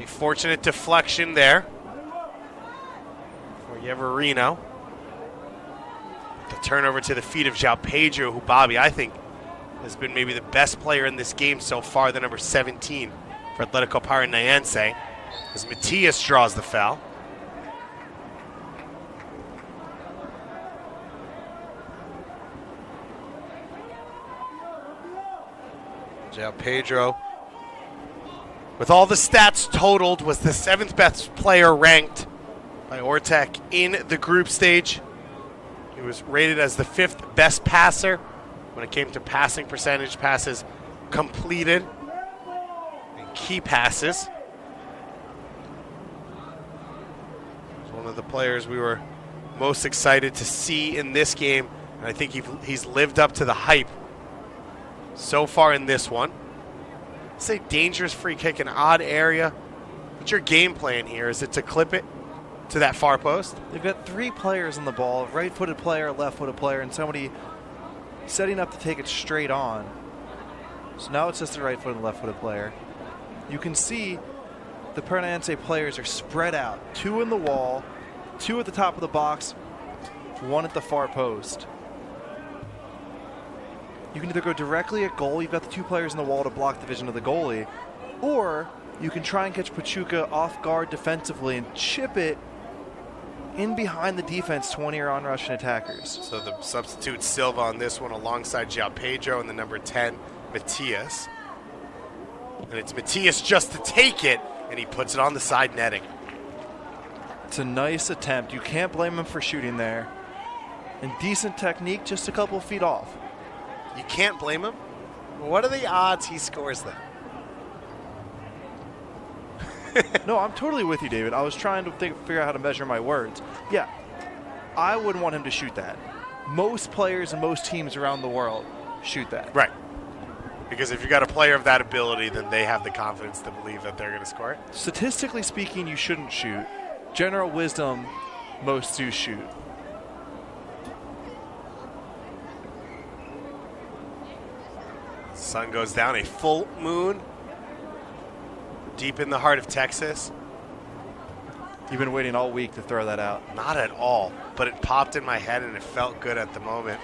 A fortunate deflection there for Yeverino. The turnover to the feet of João Pedro, who, Bobby, I think has been maybe the best player in this game so far, the number 17 for Atletico Paranaense, as Matias draws the foul. João Pedro, with all the stats totaled, was the 7th best player ranked by Ortec in the group stage. He was rated as the 5th best passer when it came to passing percentage, passes completed, and key passes. He's one of the players we were most excited to see in this game, and I think he's lived up to the hype so far in this one. It's a dangerous free kick, an odd area. What's your game plan here? Is it to clip it to that far post? They've got 3 players on the ball, right-footed player, left-footed player, and somebody setting up to take it straight on. So now it's just the right foot and left footed player. You can see the Paranaense players are spread out. 2 in the wall, 2 at the top of the box, 1 at the far post. You can either go directly at goal, you've got the 2 players in the wall to block the vision of the goalie, or you can try and catch Pachuca off guard defensively and chip it in behind the defense 20 or on-rushing attackers. So the substitute Silva on this one alongside João Pedro and the number 10, Matias. And it's Matias just to take it, and he puts it on the side netting. It's a nice attempt. You can't blame him for shooting there. And decent technique, just a couple feet off. You can't blame him? What are the odds he scores that? No, I'm totally with you, David. I was trying to figure out how to measure my words. Yeah, I wouldn't want him to shoot that. Most players and most teams around the world shoot that. Right. Because if you got a player of that ability, then they have the confidence to believe that they're going to score it. Statistically speaking, you shouldn't shoot. General wisdom, most do shoot. Sun goes down, a full moon deep in the heart of Texas. You've been waiting all week to throw that out. Not at all, but it popped in my head and it felt good at the moment.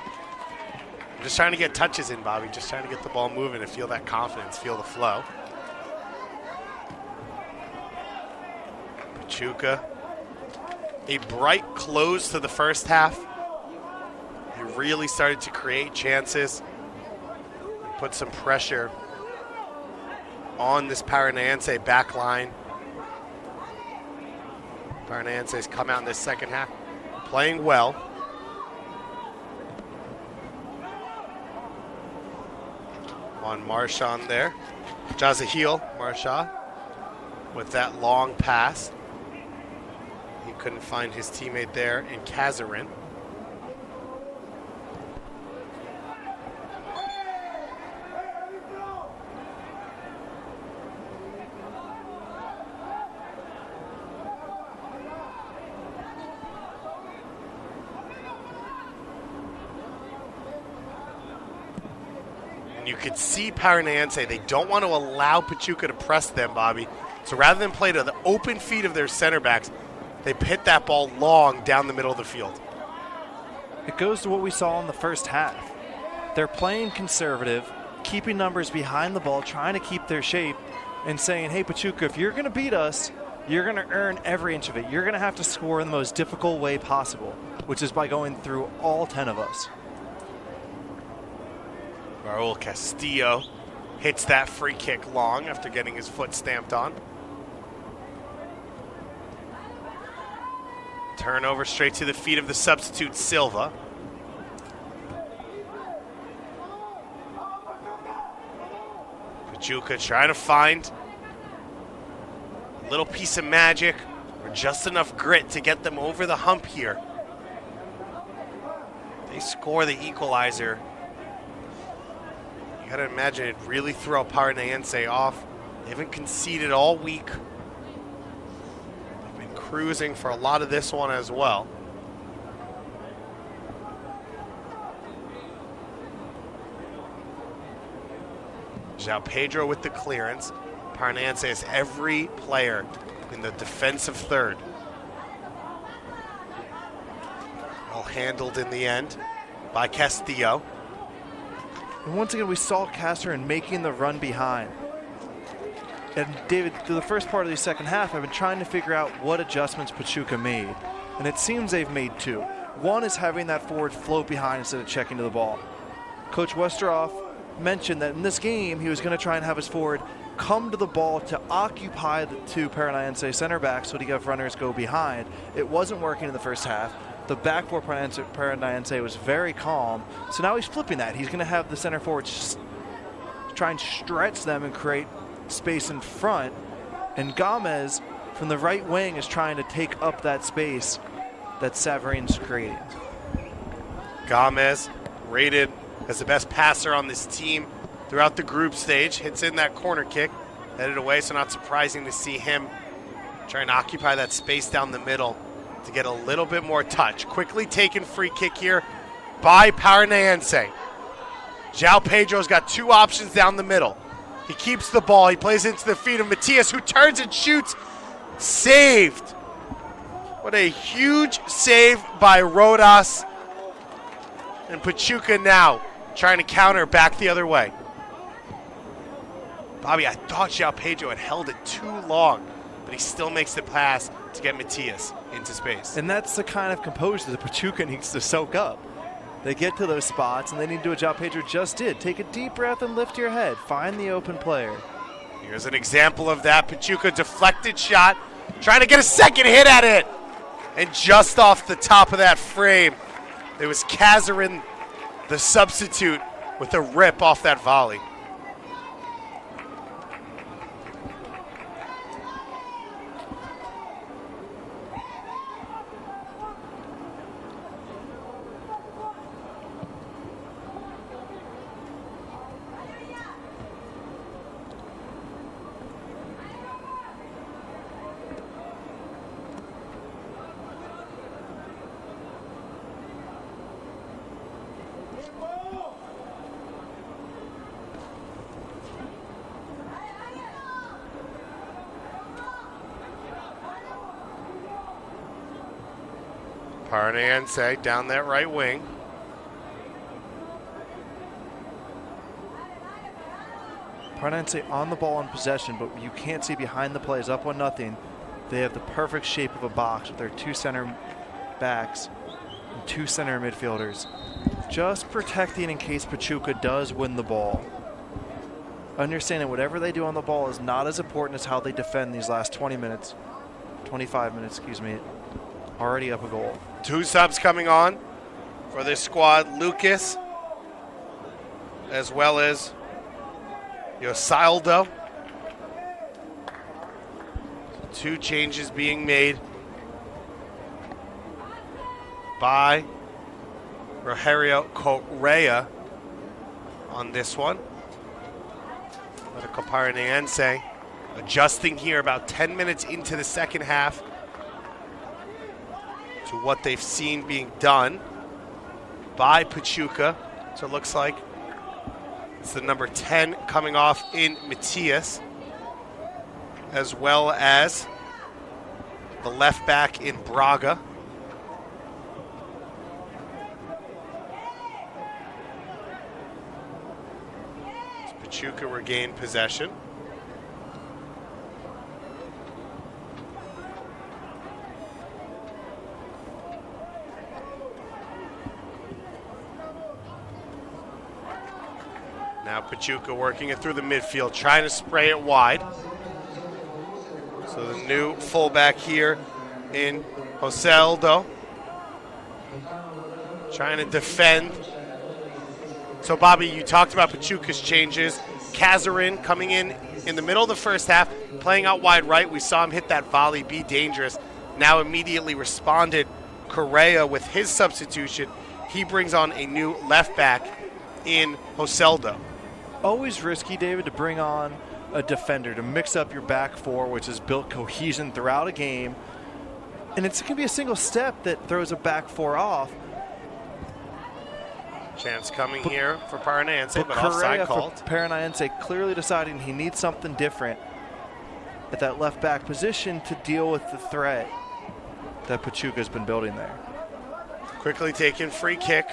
I'm just trying to get touches in, Bobby. Just trying to get the ball moving and feel that confidence, feel the flow. Pachuca, a bright close to the first half. They really started to create chances, put some pressure on this Paranaense back line. Paranaense's come out in this second half playing well. On Marchand there. Jazahil Marchand with that long pass. He couldn't find his teammate there in Kazarin. And you could see Paranaense, they don't want to allow Pachuca to press them, Bobby. So rather than play to the open feet of their center backs, they hit that ball long down the middle of the field. It goes to what we saw in the first half. They're playing conservative, keeping numbers behind the ball, trying to keep their shape, and saying, hey, Pachuca, if you're going to beat us, you're going to earn every inch of it. You're going to have to score in the most difficult way possible, which is by going through all 10 of us. Raul Castillo hits that free kick long after getting his foot stamped on. Turnover straight to the feet of the substitute Silva. Pachuca trying to find a little piece of magic or just enough grit to get them over the hump here. They score the equalizer. You gotta imagine it really throw Paranaense off. They haven't conceded all week. They've been cruising for a lot of this one as well. João Pedro with the clearance. Paranaense has every player in the defensive third. All handled in the end by Castillo. And once again, we saw Casterin making the run behind. And David, through the first part of the second half, I've been trying to figure out what adjustments Pachuca made. And it seems they've made two. One is having that forward float behind instead of checking to the ball. Coach Westerhoff mentioned that in this game, he was going to try and have his forward come to the ball to occupy the two Paranaense center backs so he could have runners go behind. It wasn't working in the first half. The back four Paranaense was very calm. So now he's flipping that. He's going to have the center forwards try and stretch them and create space in front. And Gomez from the right wing is trying to take up that space that Saverin's creating. Gomez rated as the best passer on this team throughout the group stage. Hits in that corner kick, headed away, so not surprising to see him trying to occupy that space down the middle to get a little bit more touch. Quickly taken free kick here by Paranaense. João Pedro's got two options down the middle. He keeps the ball. He plays into the feet of Matias, who turns and shoots. Saved. What a huge save by Rodas. And Pachuca now trying to counter back the other way. Bobby, I thought João Pedro had held it too long, but he still makes the pass to get Matias into space. And that's the kind of composure that Pachuca needs to soak up. They get to those spots, and they need to do what João Pedro just did. Take a deep breath and lift your head. Find the open player. Here's an example of that. Pachuca deflected shot, trying to get a second hit at it. And just off the top of that frame, there was Kazarin, the substitute, with a rip off that volley. Paranaense down that right wing. Paranaense on the ball in possession, but you can't see behind the plays, up 1-0. They have the perfect shape of a box with their two center backs and two center midfielders, just protecting in case Pachuca does win the ball. Understanding whatever they do on the ball is not as important as how they defend these last 25 minutes, already up a goal. Two subs coming on for this squad. Lucas, as well as Yosaldo. Two changes being made by Rogerio Correa on this one. Atletico Paranaense adjusting here about 10 minutes into the second half to what they've seen being done by Pachuca. So it looks like it's the number 10 coming off in Matias, as well as the left back in Braga. As Pachuca regain possession. Now Pachuca working it through the midfield, trying to spray it wide. So the new fullback here in Joseldo, trying to defend. So Bobby, you talked about Pachuca's changes. Kazarin coming in the middle of the first half, playing out wide right. We saw him hit that volley, be dangerous. Now immediately responded Correa with his substitution. He brings on a new left back in Joseldo. Always risky, David, to bring on a defender to mix up your back four, which has built cohesion throughout a game. And it can be a single step that throws a back four off. Chance coming here for Paranaense, but offside called. Paranaense clearly deciding he needs something different at that left back position to deal with the threat that Pachuca's been building there. Quickly taken free kick.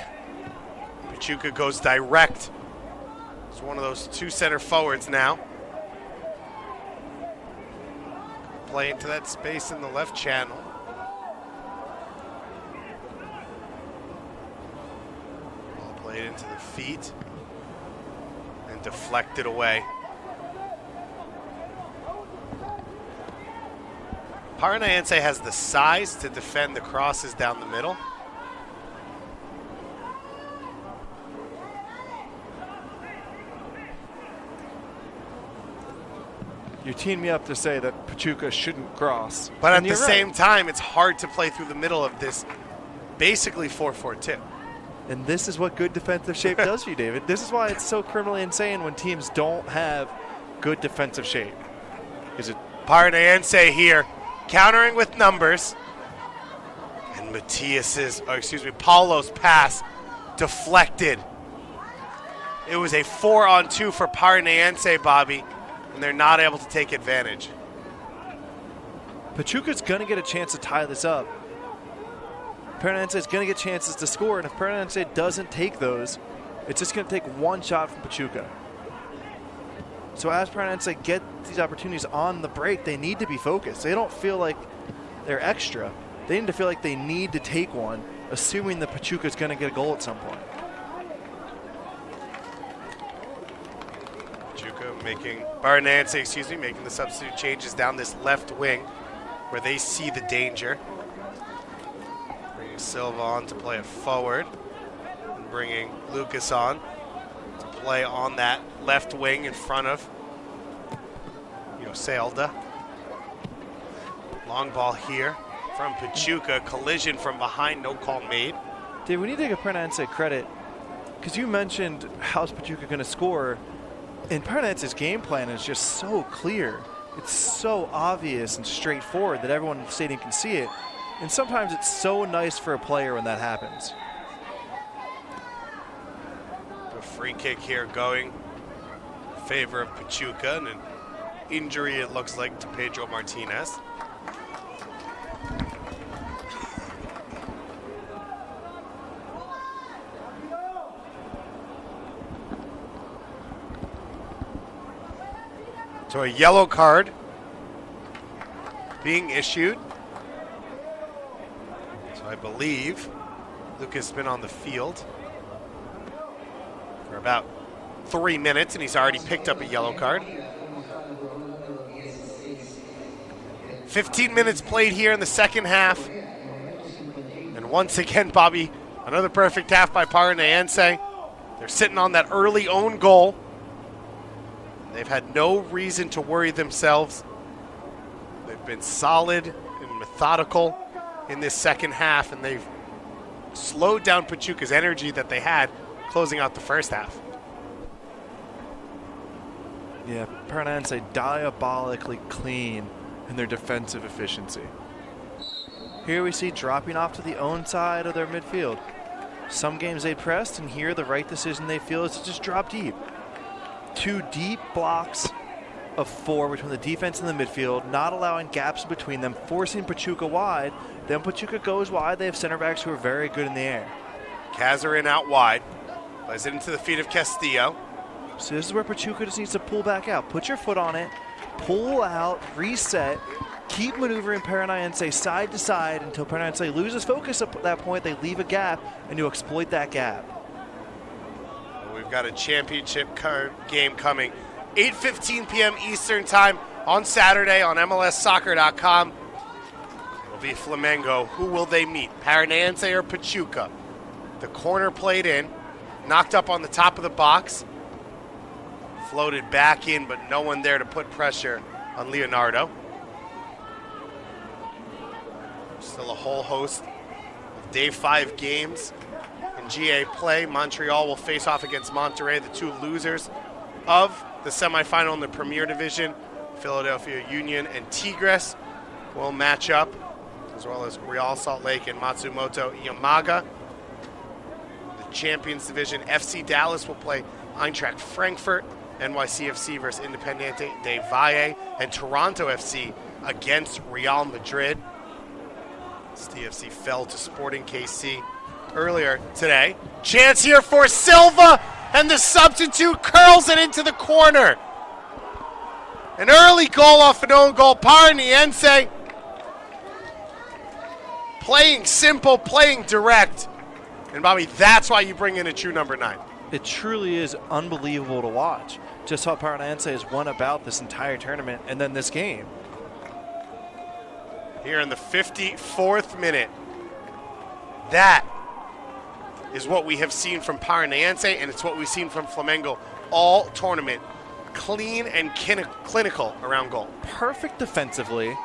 Pachuca goes direct. It's one of those two center forwards now. Play into that space in the left channel. Ball played into the feet and deflected away. Paranaense has the size to defend the crosses down the middle. You're teeing me up to say that Pachuca shouldn't cross. But at the same time, it's hard to play through the middle of this basically 4-4-2. And this is what good defensive shape does for you, David. This is why it's so criminally insane when teams don't have good defensive shape. Is it Paranaense here, countering with numbers. And Paulo's pass deflected It was a 4-on-2 for Paranaense, Bobby, and they're not able to take advantage. Pachuca's going to get a chance to tie this up. Paranaense is going to get chances to score, and if Paranaense doesn't take those, it's just going to take one shot from Pachuca. So as Paranaense get these opportunities on the break, they need to be focused. They don't feel like they're extra. They need to feel like they need to take one, assuming that Pachuca's going to get a goal at some point. Paranaense, making the substitute changes down this left wing where they see the danger. Bringing Silva on to play it forward, and bringing Lucas on to play on that left wing in front of Yoselda. Long ball here from Pachuca, collision from behind, no call made. Dave, we need to give Paranaense credit because you mentioned how's Pachuca going to score, and Paranaense's game plan is just so clear. It's so obvious and straightforward that everyone in the stadium can see it. And sometimes it's so nice for a player when that happens. A free kick here going in favor of Pachuca, and an injury it looks like to Pedro Martinez. So a yellow card being issued. So I believe Lucas has been on the field for about 3 minutes, and he's already picked up a yellow card. 15 minutes played here in the second half. And once again, Bobby, another perfect half by Paranaense. They're sitting on that early own goal. They've had no reason to worry themselves. They've been solid and methodical in this second half, and they've slowed down Pachuca's energy that they had closing out the first half. Yeah, Paranaense diabolically clean in their defensive efficiency. Here we see dropping off to the own side of their midfield. Some games they pressed, and here the right decision they feel is to just drop deep. 2 deep blocks of 4 between the defense and the midfield, not allowing gaps between them, forcing Pachuca wide. Then Pachuca goes wide. They have center backs who are very good in the air. Kazarin out wide. Plays it into the feet of Castillo. So this is where Pachuca just needs to pull back out. Put your foot on it, pull out, reset, keep maneuvering Paranaense side to side until Paranaense loses focus at that point. They leave a gap, and you exploit that gap. We've got a championship game coming. 8:15 p.m. Eastern time on Saturday on MLSsoccer.com. It'll be Flamengo. Who will they meet? Paranaense or Pachuca? The corner played in, knocked up on the top of the box, floated back in, but no one there to put pressure on Leonardo. Still a whole host of Day 5 games in GA play. Montreal will face off against Monterrey, the 2 losers of the semifinal in the Premier Division. Philadelphia Union and Tigres will match up, as well as Real Salt Lake and Matsumoto Yamaga. The Champions Division, FC Dallas will play Eintracht Frankfurt, NYCFC versus Independiente de Valle, and Toronto FC against Real Madrid. TFC fell to Sporting KC earlier today. Chance here for Silva, and the substitute curls it into the corner. An early goal off an own goal. Paranaense playing simple, playing direct. And Bobby, that's why you bring in a true number 9. It truly is unbelievable to watch just how Paranaense has won about this entire tournament and then this game. Here in the 54th minute. That is what we have seen from Paranaense, and it's what we've seen from Flamengo all tournament. Clean and clinical around goal. Perfect defensively.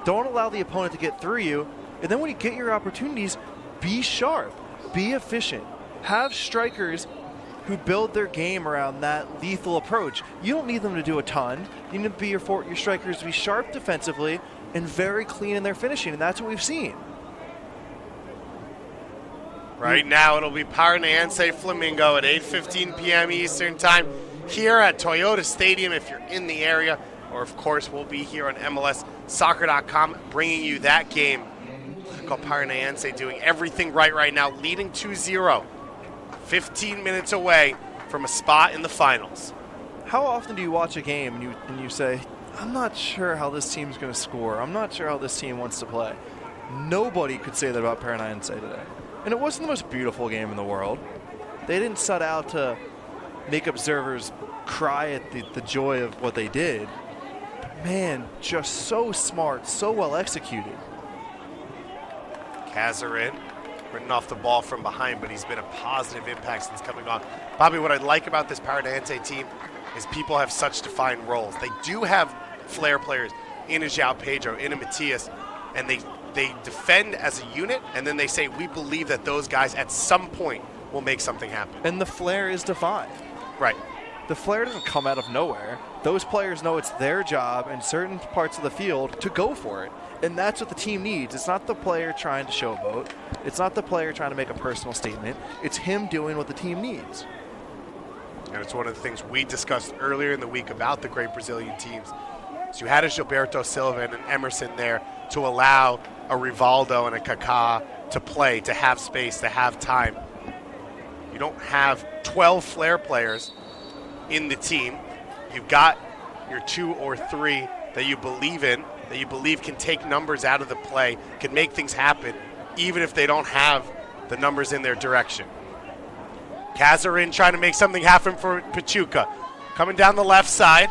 Don't allow the opponent to get through you. And then when you get your opportunities, be sharp. Be efficient. Have strikers who build their game around that lethal approach. You don't need them to do a ton. You need to be your strikers to be sharp defensively and very clean in their finishing, and that's what we've seen. Right now, it'll be Paranaense Flamingo at 8:15 p.m. Eastern Time here at Toyota Stadium if you're in the area. Or, of course, we'll be here on MLSsoccer.com bringing you that game. Called Paranaense doing everything right now, leading 2-0. 15 minutes away from a spot in the finals. How often do you watch a game and you say, I'm not sure how this team's going to score. I'm not sure how this team wants to play. Nobody could say that about Paranaense today. And it wasn't the most beautiful game in the world. They didn't set out to make observers cry at the joy of what they did. But man, just so smart, so well executed. Kazarin written off the ball from behind, but he's been a positive impact since coming on. Bobby, what I like about this Paranaense team is people have such defined roles. They do have flair players in a João Pedro, in a Matias, and they defend as a unit, and then they say, we believe that those guys at some point will make something happen. And the flair is defined. Right. The flair doesn't come out of nowhere. Those players know it's their job in certain parts of the field to go for it. And that's what the team needs. It's not the player trying to showboat. It's not the player trying to make a personal statement. It's him doing what the team needs. And it's one of the things we discussed earlier in the week about the great Brazilian teams. So you had a Gilberto Silva and an Emerson there to allow a Rivaldo and a Kaká to play, to have space, to have time. You don't have 12 flair players in the team. You've got your 2 or 3 that you believe in, that you believe can take numbers out of the play, can make things happen, even if they don't have the numbers in their direction. Kazarin trying to make something happen for Pachuca. Coming down the left side.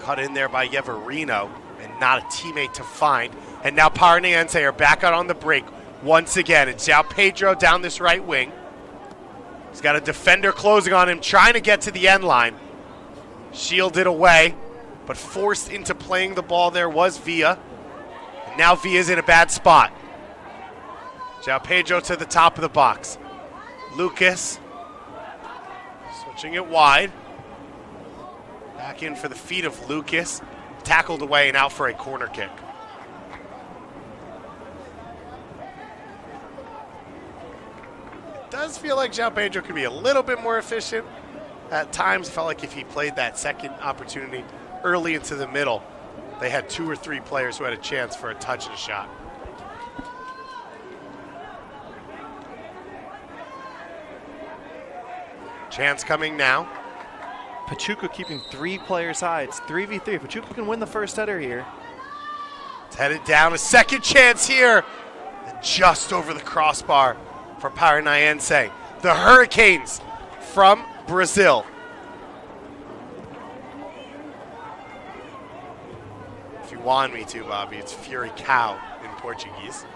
Cut in there by Yeverino, and not a teammate to find. And now Paranaense are back out on the break once again. It's João Pedro down this right wing. He's got a defender closing on him, trying to get to the end line. Shielded away, but forced into playing the ball there was Villa. And now Villa's in a bad spot. João Pedro to the top of the box. Lucas switching it wide. Back in for the feet of Lucas. Tackled away and out for a corner kick. It does feel like João Pedro could be a little bit more efficient. At times, it felt like if he played that second opportunity early into the middle, they had 2 or 3 players who had a chance for a touch and a shot. Chance coming now. Pachuca keeping 3 players high. It's 3v3. Pachuca can win the first header here. It's headed down. A second chance here. And just over the crossbar for Paranaense. The Hurricanes from Brazil. If you want me to, Bobby, it's Fury Cow in Portuguese.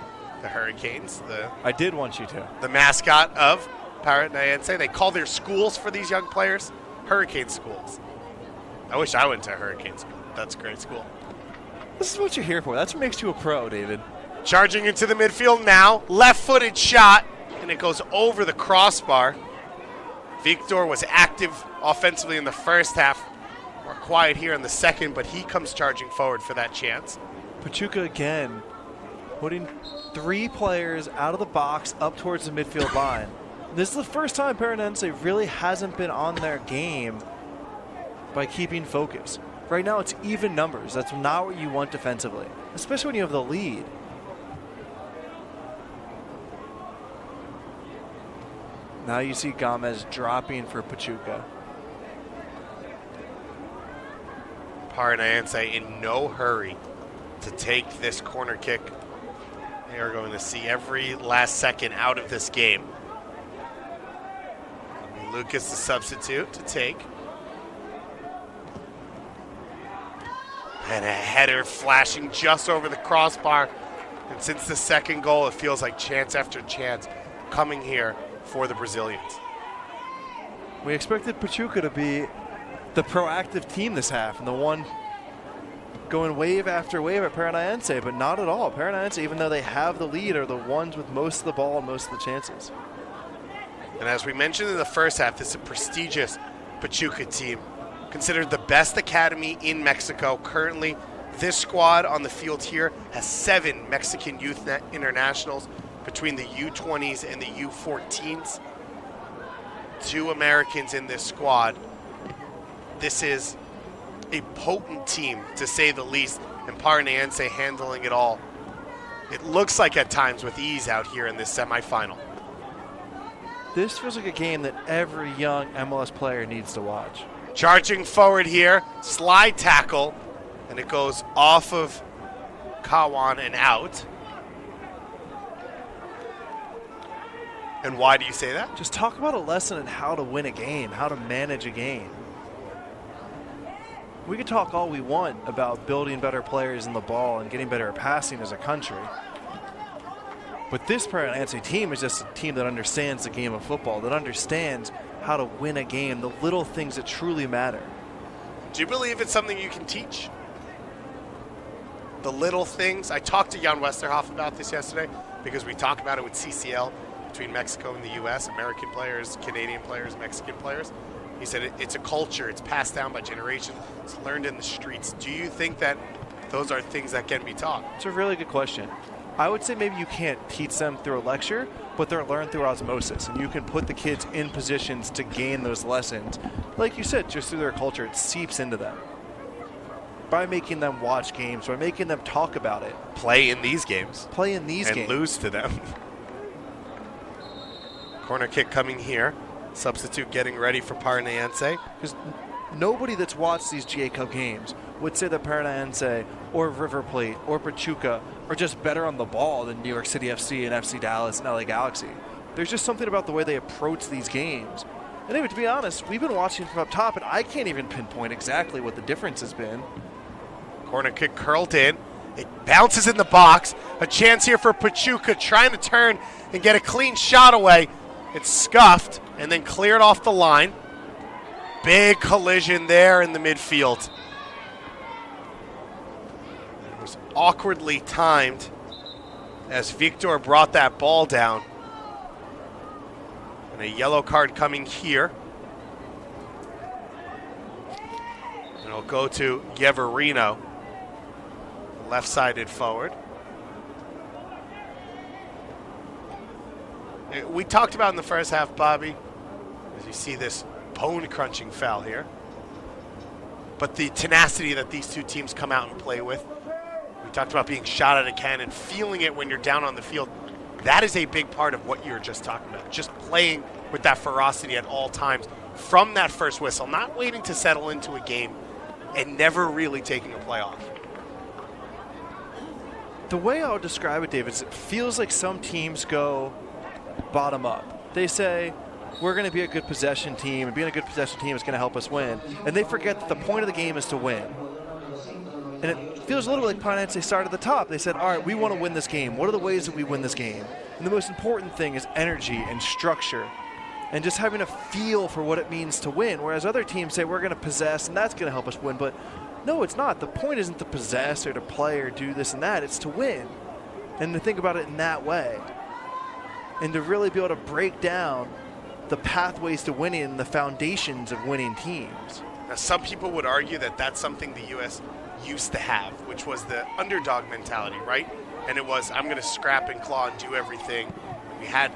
The Hurricanes. I did want you to. The mascot of Paranaense. They call their schools for these young players Hurricane schools. I wish I went to a Hurricane school. That's a great school. This is what you're here for. That's what makes you a pro, David. Charging into the midfield now. Left-footed shot, and it goes over the crossbar. Victor was active offensively in the first half. More quiet here in the second, but he comes charging forward for that chance. Pachuca again putting 3 players out of the box up towards the midfield line. This is the first time Paranaense really hasn't been on their game by keeping focus. Right now it's even numbers. That's not what you want defensively, especially when you have the lead. Now you see Gomez dropping for Pachuca. Paranaense in no hurry to take this corner kick. They are going to see every last second out of this game. Lucas the substitute to take. And a header flashing just over the crossbar. And since the second goal, it feels like chance after chance coming here for the Brazilians. We expected Pachuca to be the proactive team this half and the one going wave after wave at Paranaense, but not at all. Paranaense, even though they have the lead, are the ones with most of the ball and most of the chances. And as we mentioned in the first half, this is a prestigious Pachuca team, considered the best academy in Mexico. Currently, this squad on the field here has 7 Mexican youth internationals between the U20s and the U14s. 2 Americans in this squad. This is a potent team, to say the least, and Paranaense handling it all. It looks like at times with ease out here in this semifinal. This feels like a game that every young MLS player needs to watch. Charging forward here, slide tackle, and it goes off of Kawan and out. And why do you say that? Just talk about a lesson in how to win a game, how to manage a game. We could talk all we want about building better players in the ball and getting better at passing as a country. But this Paranaense team is just a team that understands the game of football, that understands how to win a game, the little things that truly matter. Do you believe it's something you can teach? The little things. I talked to Jan Westerhoff about this yesterday because we talked about it with CCL between Mexico and the U.S., American players, Canadian players, Mexican players. He said it's a culture. It's passed down by generations. It's learned in the streets. Do you think that those are things that can be taught? It's a really good question. I would say maybe you can't teach them through a lecture, but they're learned through osmosis, and you can put the kids in positions to gain those lessons. Like you said, just through their culture, it seeps into them. By making them watch games, by making them talk about it. Play in these games. Play in these games. And lose to them. Corner kick coming here. Substitute getting ready for Paranaense. Because nobody that's watched these GA Cup games would say that Paranaense or River Plate or Pachuca are just better on the ball than New York City FC and FC Dallas and LA Galaxy. There's just something about the way they approach these games. And anyway, to be honest, we've been watching from up top, and I can't even pinpoint exactly what the difference has been. Corner kick curled in. It bounces in the box. A chance here for Pachuca trying to turn and get a clean shot away. It's scuffed and then cleared off the line. Big collision there in the midfield. It was awkwardly timed as Victor brought that ball down. And a yellow card coming here. And it'll go to Yeverino, left-sided forward. We talked about in the first half, Bobby, as you see this bone-crunching foul here. But the tenacity that these two teams come out and play with. We talked about being shot at a cannon, feeling it when you're down on the field. That is a big part of what you were just talking about. Just playing with that ferocity at all times from that first whistle, not waiting to settle into a game and never really taking a play off. The way I would describe it, David, is it feels like some teams go bottom up. They say, we're going to be a good possession team, and being a good possession team is going to help us win. And they forget that the point of the game is to win. And it feels a little bit like Paranaense started at the top. They said, all right, we want to win this game. What are the ways that we win this game? And the most important thing is energy and structure and just having a feel for what it means to win. Whereas other teams say, we're going to possess, and that's going to help us win. But no, it's not. The point isn't to possess or to play or do this and that. It's to win. And to think about it in that way. And to really be able to break down the pathways to winning and the foundations of winning teams. Now, some people would argue that that's something the U.S. used to have, which was the underdog mentality, right? And it was, I'm going to scrap and claw and do everything. We had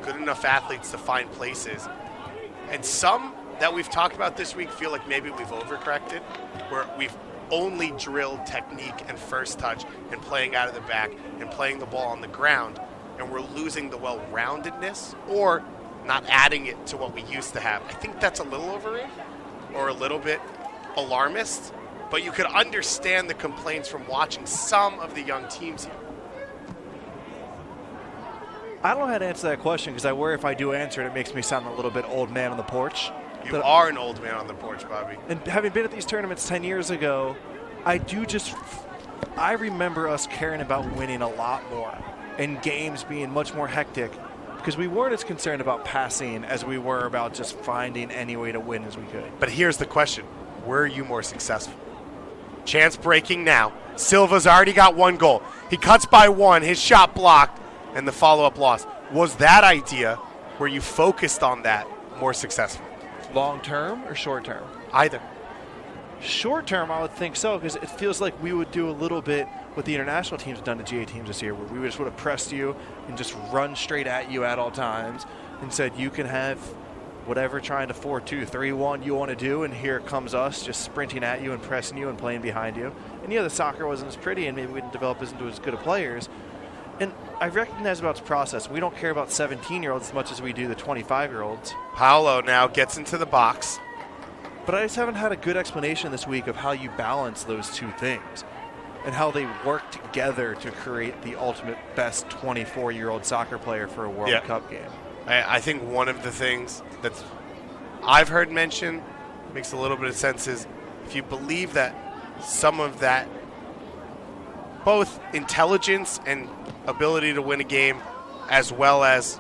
good enough athletes to find places. And some that we've talked about this week feel like maybe we've overcorrected, where we've only drilled technique and first touch and playing out of the back and playing the ball on the ground. And we're losing the well-roundedness or not adding it to what we used to have. I think that's a little overrated or a little bit alarmist, but you could understand the complaints from watching some of the young teams here. I don't know how to answer that question because I worry if I do answer it, it makes me sound a little bit old man on the porch. You are an old man on the porch, Bobby. And having been at these tournaments 10 years ago, I remember us caring about winning a lot more and games being much more hectic because we weren't as concerned about passing as we were about just finding any way to win as we could. But here's the question. Were you more successful? Chance breaking now. Silva's already got one goal. He cuts by one, his shot blocked, and the follow-up loss. Was that idea where you focused on that more successful? Long term or short term? Either. Short term, I would think so, because it feels like we would do a little bit what the international teams have done to GA teams this year, where we just would have pressed you and just run straight at you at all times and said, you can have whatever trying to 4-2, 3-1 you want to do, and here comes us just sprinting at you and pressing you and playing behind you. And the soccer wasn't as pretty, and maybe we didn't develop into as good of players. And I recognize about its process. We don't care about 17-year-olds as much as we do the 25-year-olds. Paolo now gets into the box. But I just haven't had a good explanation this week of how you balance those two things and how they work together to create the ultimate best 24-year-old soccer player for a World Cup game. I think one of the things that I've heard mentioned makes a little bit of sense is if you believe that some of that, both intelligence and ability to win a game, as well as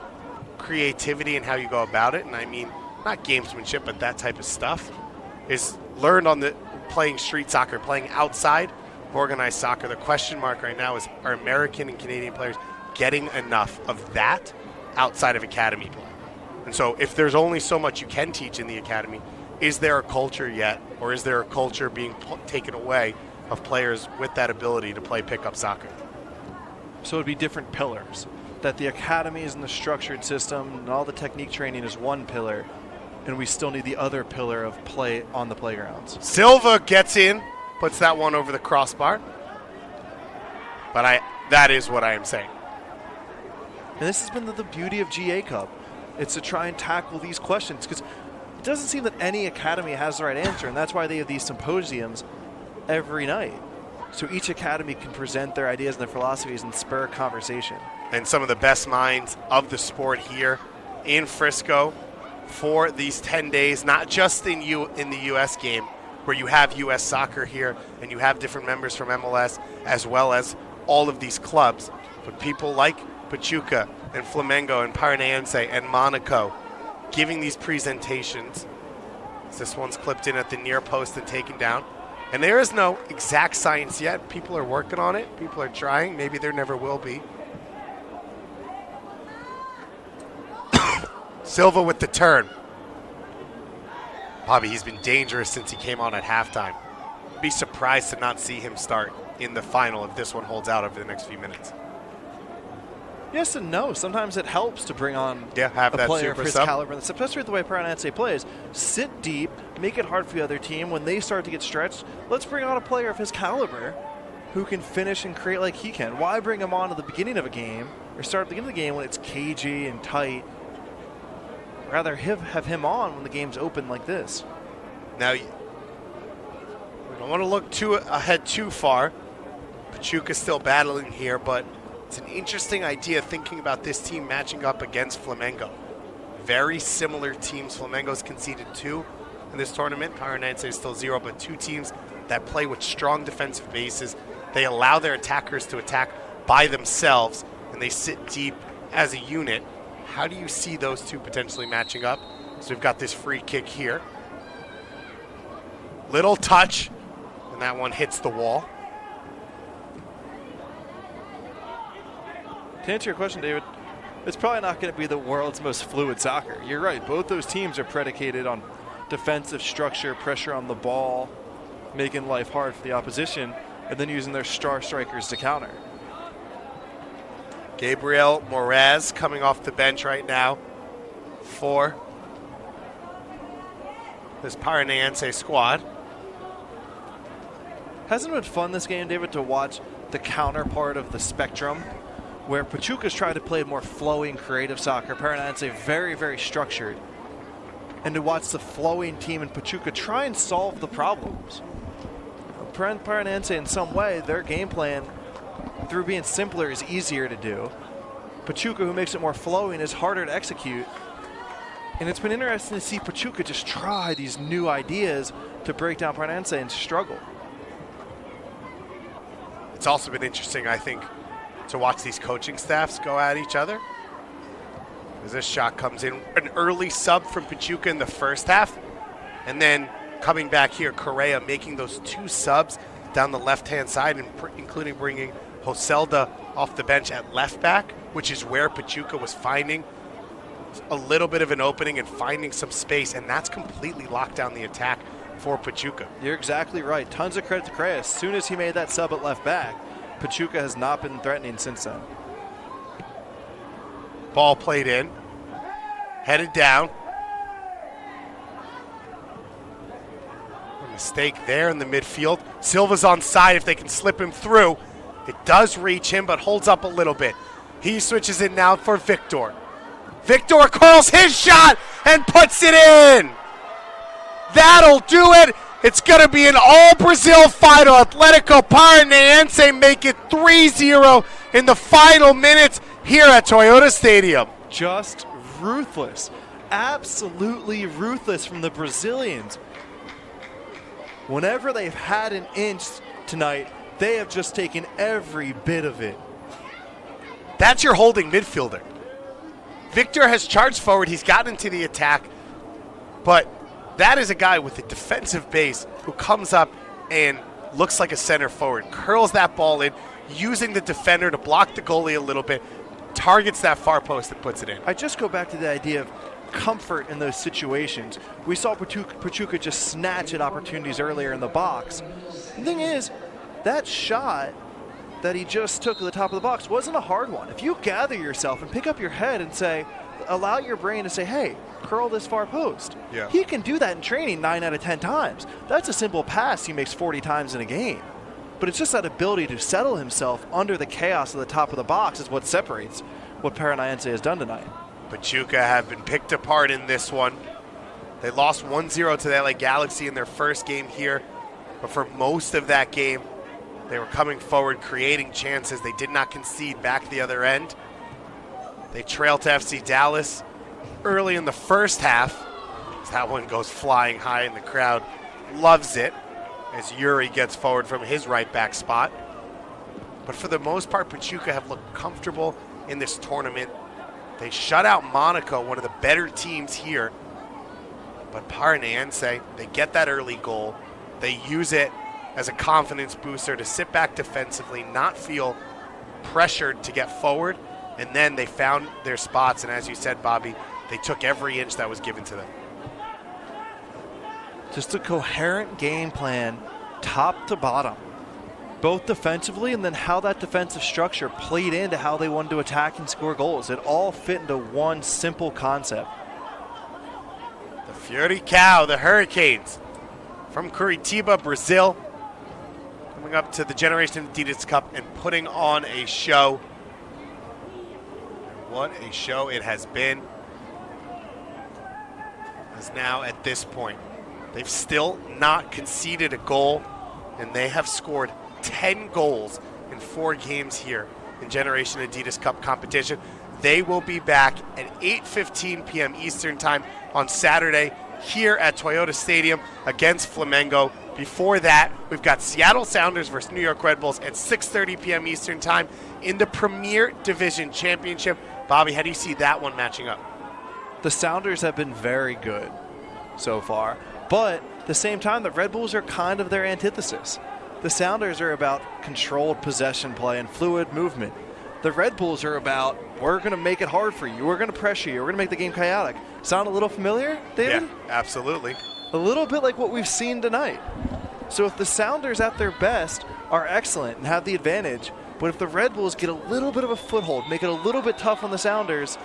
creativity and how you go about it, and I mean not gamesmanship, but that type of stuff, is learned on the playing street soccer, playing outside of organized soccer. The question mark right now is, are American and Canadian players getting enough of that outside of academy play? And so if there's only so much you can teach in the academy, is there a culture yet, or is there a culture being taken away of players with that ability to play pickup soccer? So it would be different pillars, that the academies and the structured system and all the technique training is one pillar, and we still need the other pillar of play on the playgrounds. Silva gets in, puts that one over the crossbar. But that is what I am saying. And this has been the beauty of GA Cup. It's to try and tackle these questions, because it doesn't seem that any academy has the right answer, and that's why they have these symposiums every night. So each academy can present their ideas and their philosophies and spur a conversation. And some of the best minds of the sport here in Frisco for these 10 days, not just in the U.S. game, where you have U.S. soccer here and you have different members from MLS as well as all of these clubs, but people like Pachuca and Flamengo and Paranaense and Monaco giving these presentations. This one's clipped in at the near post and taken down. And there is no exact science yet. People are working on it. People are trying. Maybe there never will be. Silva with the turn. Bobby, he's been dangerous since he came on at halftime. Be surprised to not see him start in the final if this one holds out over the next few minutes. Yes and no. Sometimes it helps to bring on have a that player super of his sub. caliber, especially with the way Paranaense plays. Sit deep, make it hard for the other team. When they start to get stretched, let's bring on a player of his caliber who can finish and create like he can. Why bring him on at the beginning of a game or start at the beginning of the game when it's cagey and tight? Rather have him on when the game's open like this. Now, we don't want to look ahead too far. Pachuca's still battling here, but it's an interesting idea thinking about this team matching up against Flamengo. Very similar teams. Flamengo's conceded 2 in this tournament. Paranaense is still 0, but 2 teams that play with strong defensive bases. They allow their attackers to attack by themselves, and they sit deep as a unit. How do you see those two potentially matching up? So we've got this free kick here. Little touch, and that one hits the wall. To answer your question, David, it's probably not going to be the world's most fluid soccer. You're right. Both those teams are predicated on defensive structure, pressure on the ball, making life hard for the opposition, and then using their star strikers to counter. Gabriel Moraz coming off the bench right now for this Paranaense squad. Hasn't it been fun this game, David, to watch the counterpart of the spectrum, where Pachuca's tried to play more flowing, creative soccer, Paranaense very, very structured, and to watch the flowing team in Pachuca try and solve the problems. Paranaense, in some way, their game plan, through being simpler, is easier to do. Pachuca, who makes it more flowing, is harder to execute. And it's been interesting to see Pachuca just try these new ideas to break down Paranaense and struggle. It's also been interesting, I think, to watch these coaching staffs go at each other. As this shot comes in, an early sub from Pachuca in the first half, and then coming back here, Correa making those 2 subs down the left-hand side, including bringing Joselda off the bench at left back, which is where Pachuca was finding a little bit of an opening and finding some space, and that's completely locked down the attack for Pachuca. You're exactly right. Tons of credit to Crea. As soon as he made that sub at left back, Pachuca has not been threatening since then. Ball played in, headed down. A mistake there in the midfield. Silva's on side if they can slip him through. It does reach him, but holds up a little bit. He switches it now for Victor. Victor calls his shot and puts it in. That'll do it. It's going to be an all-Brazil final. Atletico Paranaense make it 3-0 in the final minutes here at Toyota Stadium. Just ruthless. Absolutely ruthless from the Brazilians. Whenever they've had an inch tonight, they have just taken every bit of it. That's your holding midfielder. Victor has charged forward. He's gotten into the attack. But that is a guy with a defensive base who comes up and looks like a center forward. Curls that ball in, using the defender to block the goalie a little bit. Targets that far post and puts it in. I just go back to the idea of comfort in those situations. We saw Pachuca just snatch at opportunities earlier in the box. The thing is, that shot that he just took at the top of the box wasn't a hard one. If you gather yourself and pick up your head and say, allow your brain to say, hey, curl this far post. Yeah. He can do that in training 9 out of 10 times. That's a simple pass he makes 40 times in a game. But it's just that ability to settle himself under the chaos of the top of the box is what separates what Paranaense has done tonight. Pachuca have been picked apart in this one. They lost 1-0 to the LA Galaxy in their first game here. But for most of that game, they were coming forward, creating chances. They did not concede back the other end. They trailed to FC Dallas early in the first half. That one goes flying high, and the crowd loves it as Yuri gets forward from his right back spot. But for the most part, Pachuca have looked comfortable in this tournament. They shut out Monaco, one of the better teams here. But Paranaense, they get that early goal. They use it as a confidence booster to sit back defensively, not feel pressured to get forward. And then they found their spots, and as you said, Bobby, they took every inch that was given to them. Just a coherent game plan, top to bottom, both defensively and then how that defensive structure played into how they wanted to attack and score goals. It all fit into one simple concept. The Furacão, the Hurricanes, from Curitiba, Brazil, coming up to the Generation Adidas Cup and putting on a show. What a show it has been. As now at this point, they've still not conceded a goal, and they have scored 10 goals in 4 games here in Generation Adidas Cup competition. They will be back at 8:15 p.m. Eastern Time on Saturday here at Toyota Stadium against Flamengo. Before that, we've got Seattle Sounders versus New York Red Bulls at 6:30 p.m. Eastern Time in the Premier Division Championship. Bobby, how do you see that one matching up? The Sounders have been very good so far, but at the same time, the Red Bulls are kind of their antithesis. The Sounders are about controlled possession play and fluid movement. The Red Bulls are about, we're going to make it hard for you, we're going to pressure you, we're going to make the game chaotic. Sound a little familiar, David? Yeah, absolutely. A little bit like what we've seen tonight. So if the Sounders at their best are excellent and have the advantage, but if the Red Bulls get a little bit of a foothold, make it a little bit tough on the Sounders,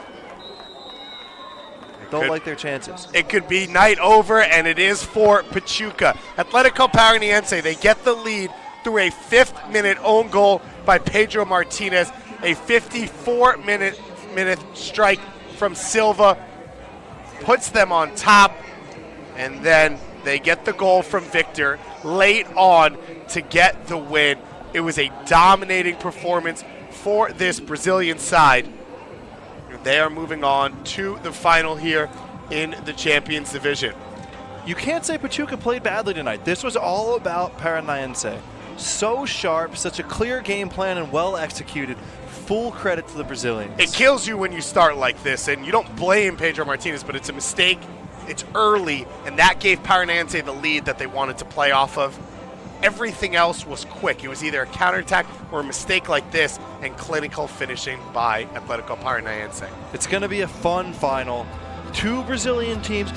don't like their chances. It could be night over, and it is for Pachuca. Atletico Paranaense, they get the lead through a 5th-minute own goal by Pedro Martinez, a 54-minute strike from Silva, puts them on top, and then they get the goal from Victor late on to get the win. It was a dominating performance for this Brazilian side. They are moving on to the final here in the Champions Division. You can't say Pachuca played badly tonight. This was all about Paranaense. So sharp, such a clear game plan and well executed. Full credit to the Brazilians. It kills you when you start like this, and you don't blame Pedro Martinez, but it's a mistake. It's early, and that gave Paranaense the lead that they wanted to play off of. Everything else was quick. It was either a counterattack or a mistake like this, and clinical finishing by Atletico Paranaense. It's going to be a fun final. two Brazilian teams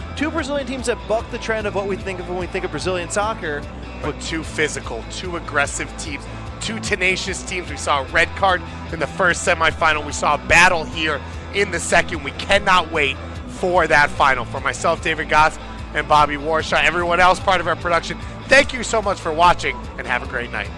that buck the trend of what we think of when we think of Brazilian soccer. But two physical, two aggressive teams, two tenacious teams. We saw a red card in the first semifinal. We saw a battle here in the second. We cannot wait for that final. For myself, David Goss, and Bobby Warshaw, everyone else part of our production, thank you so much for watching, and have a great night.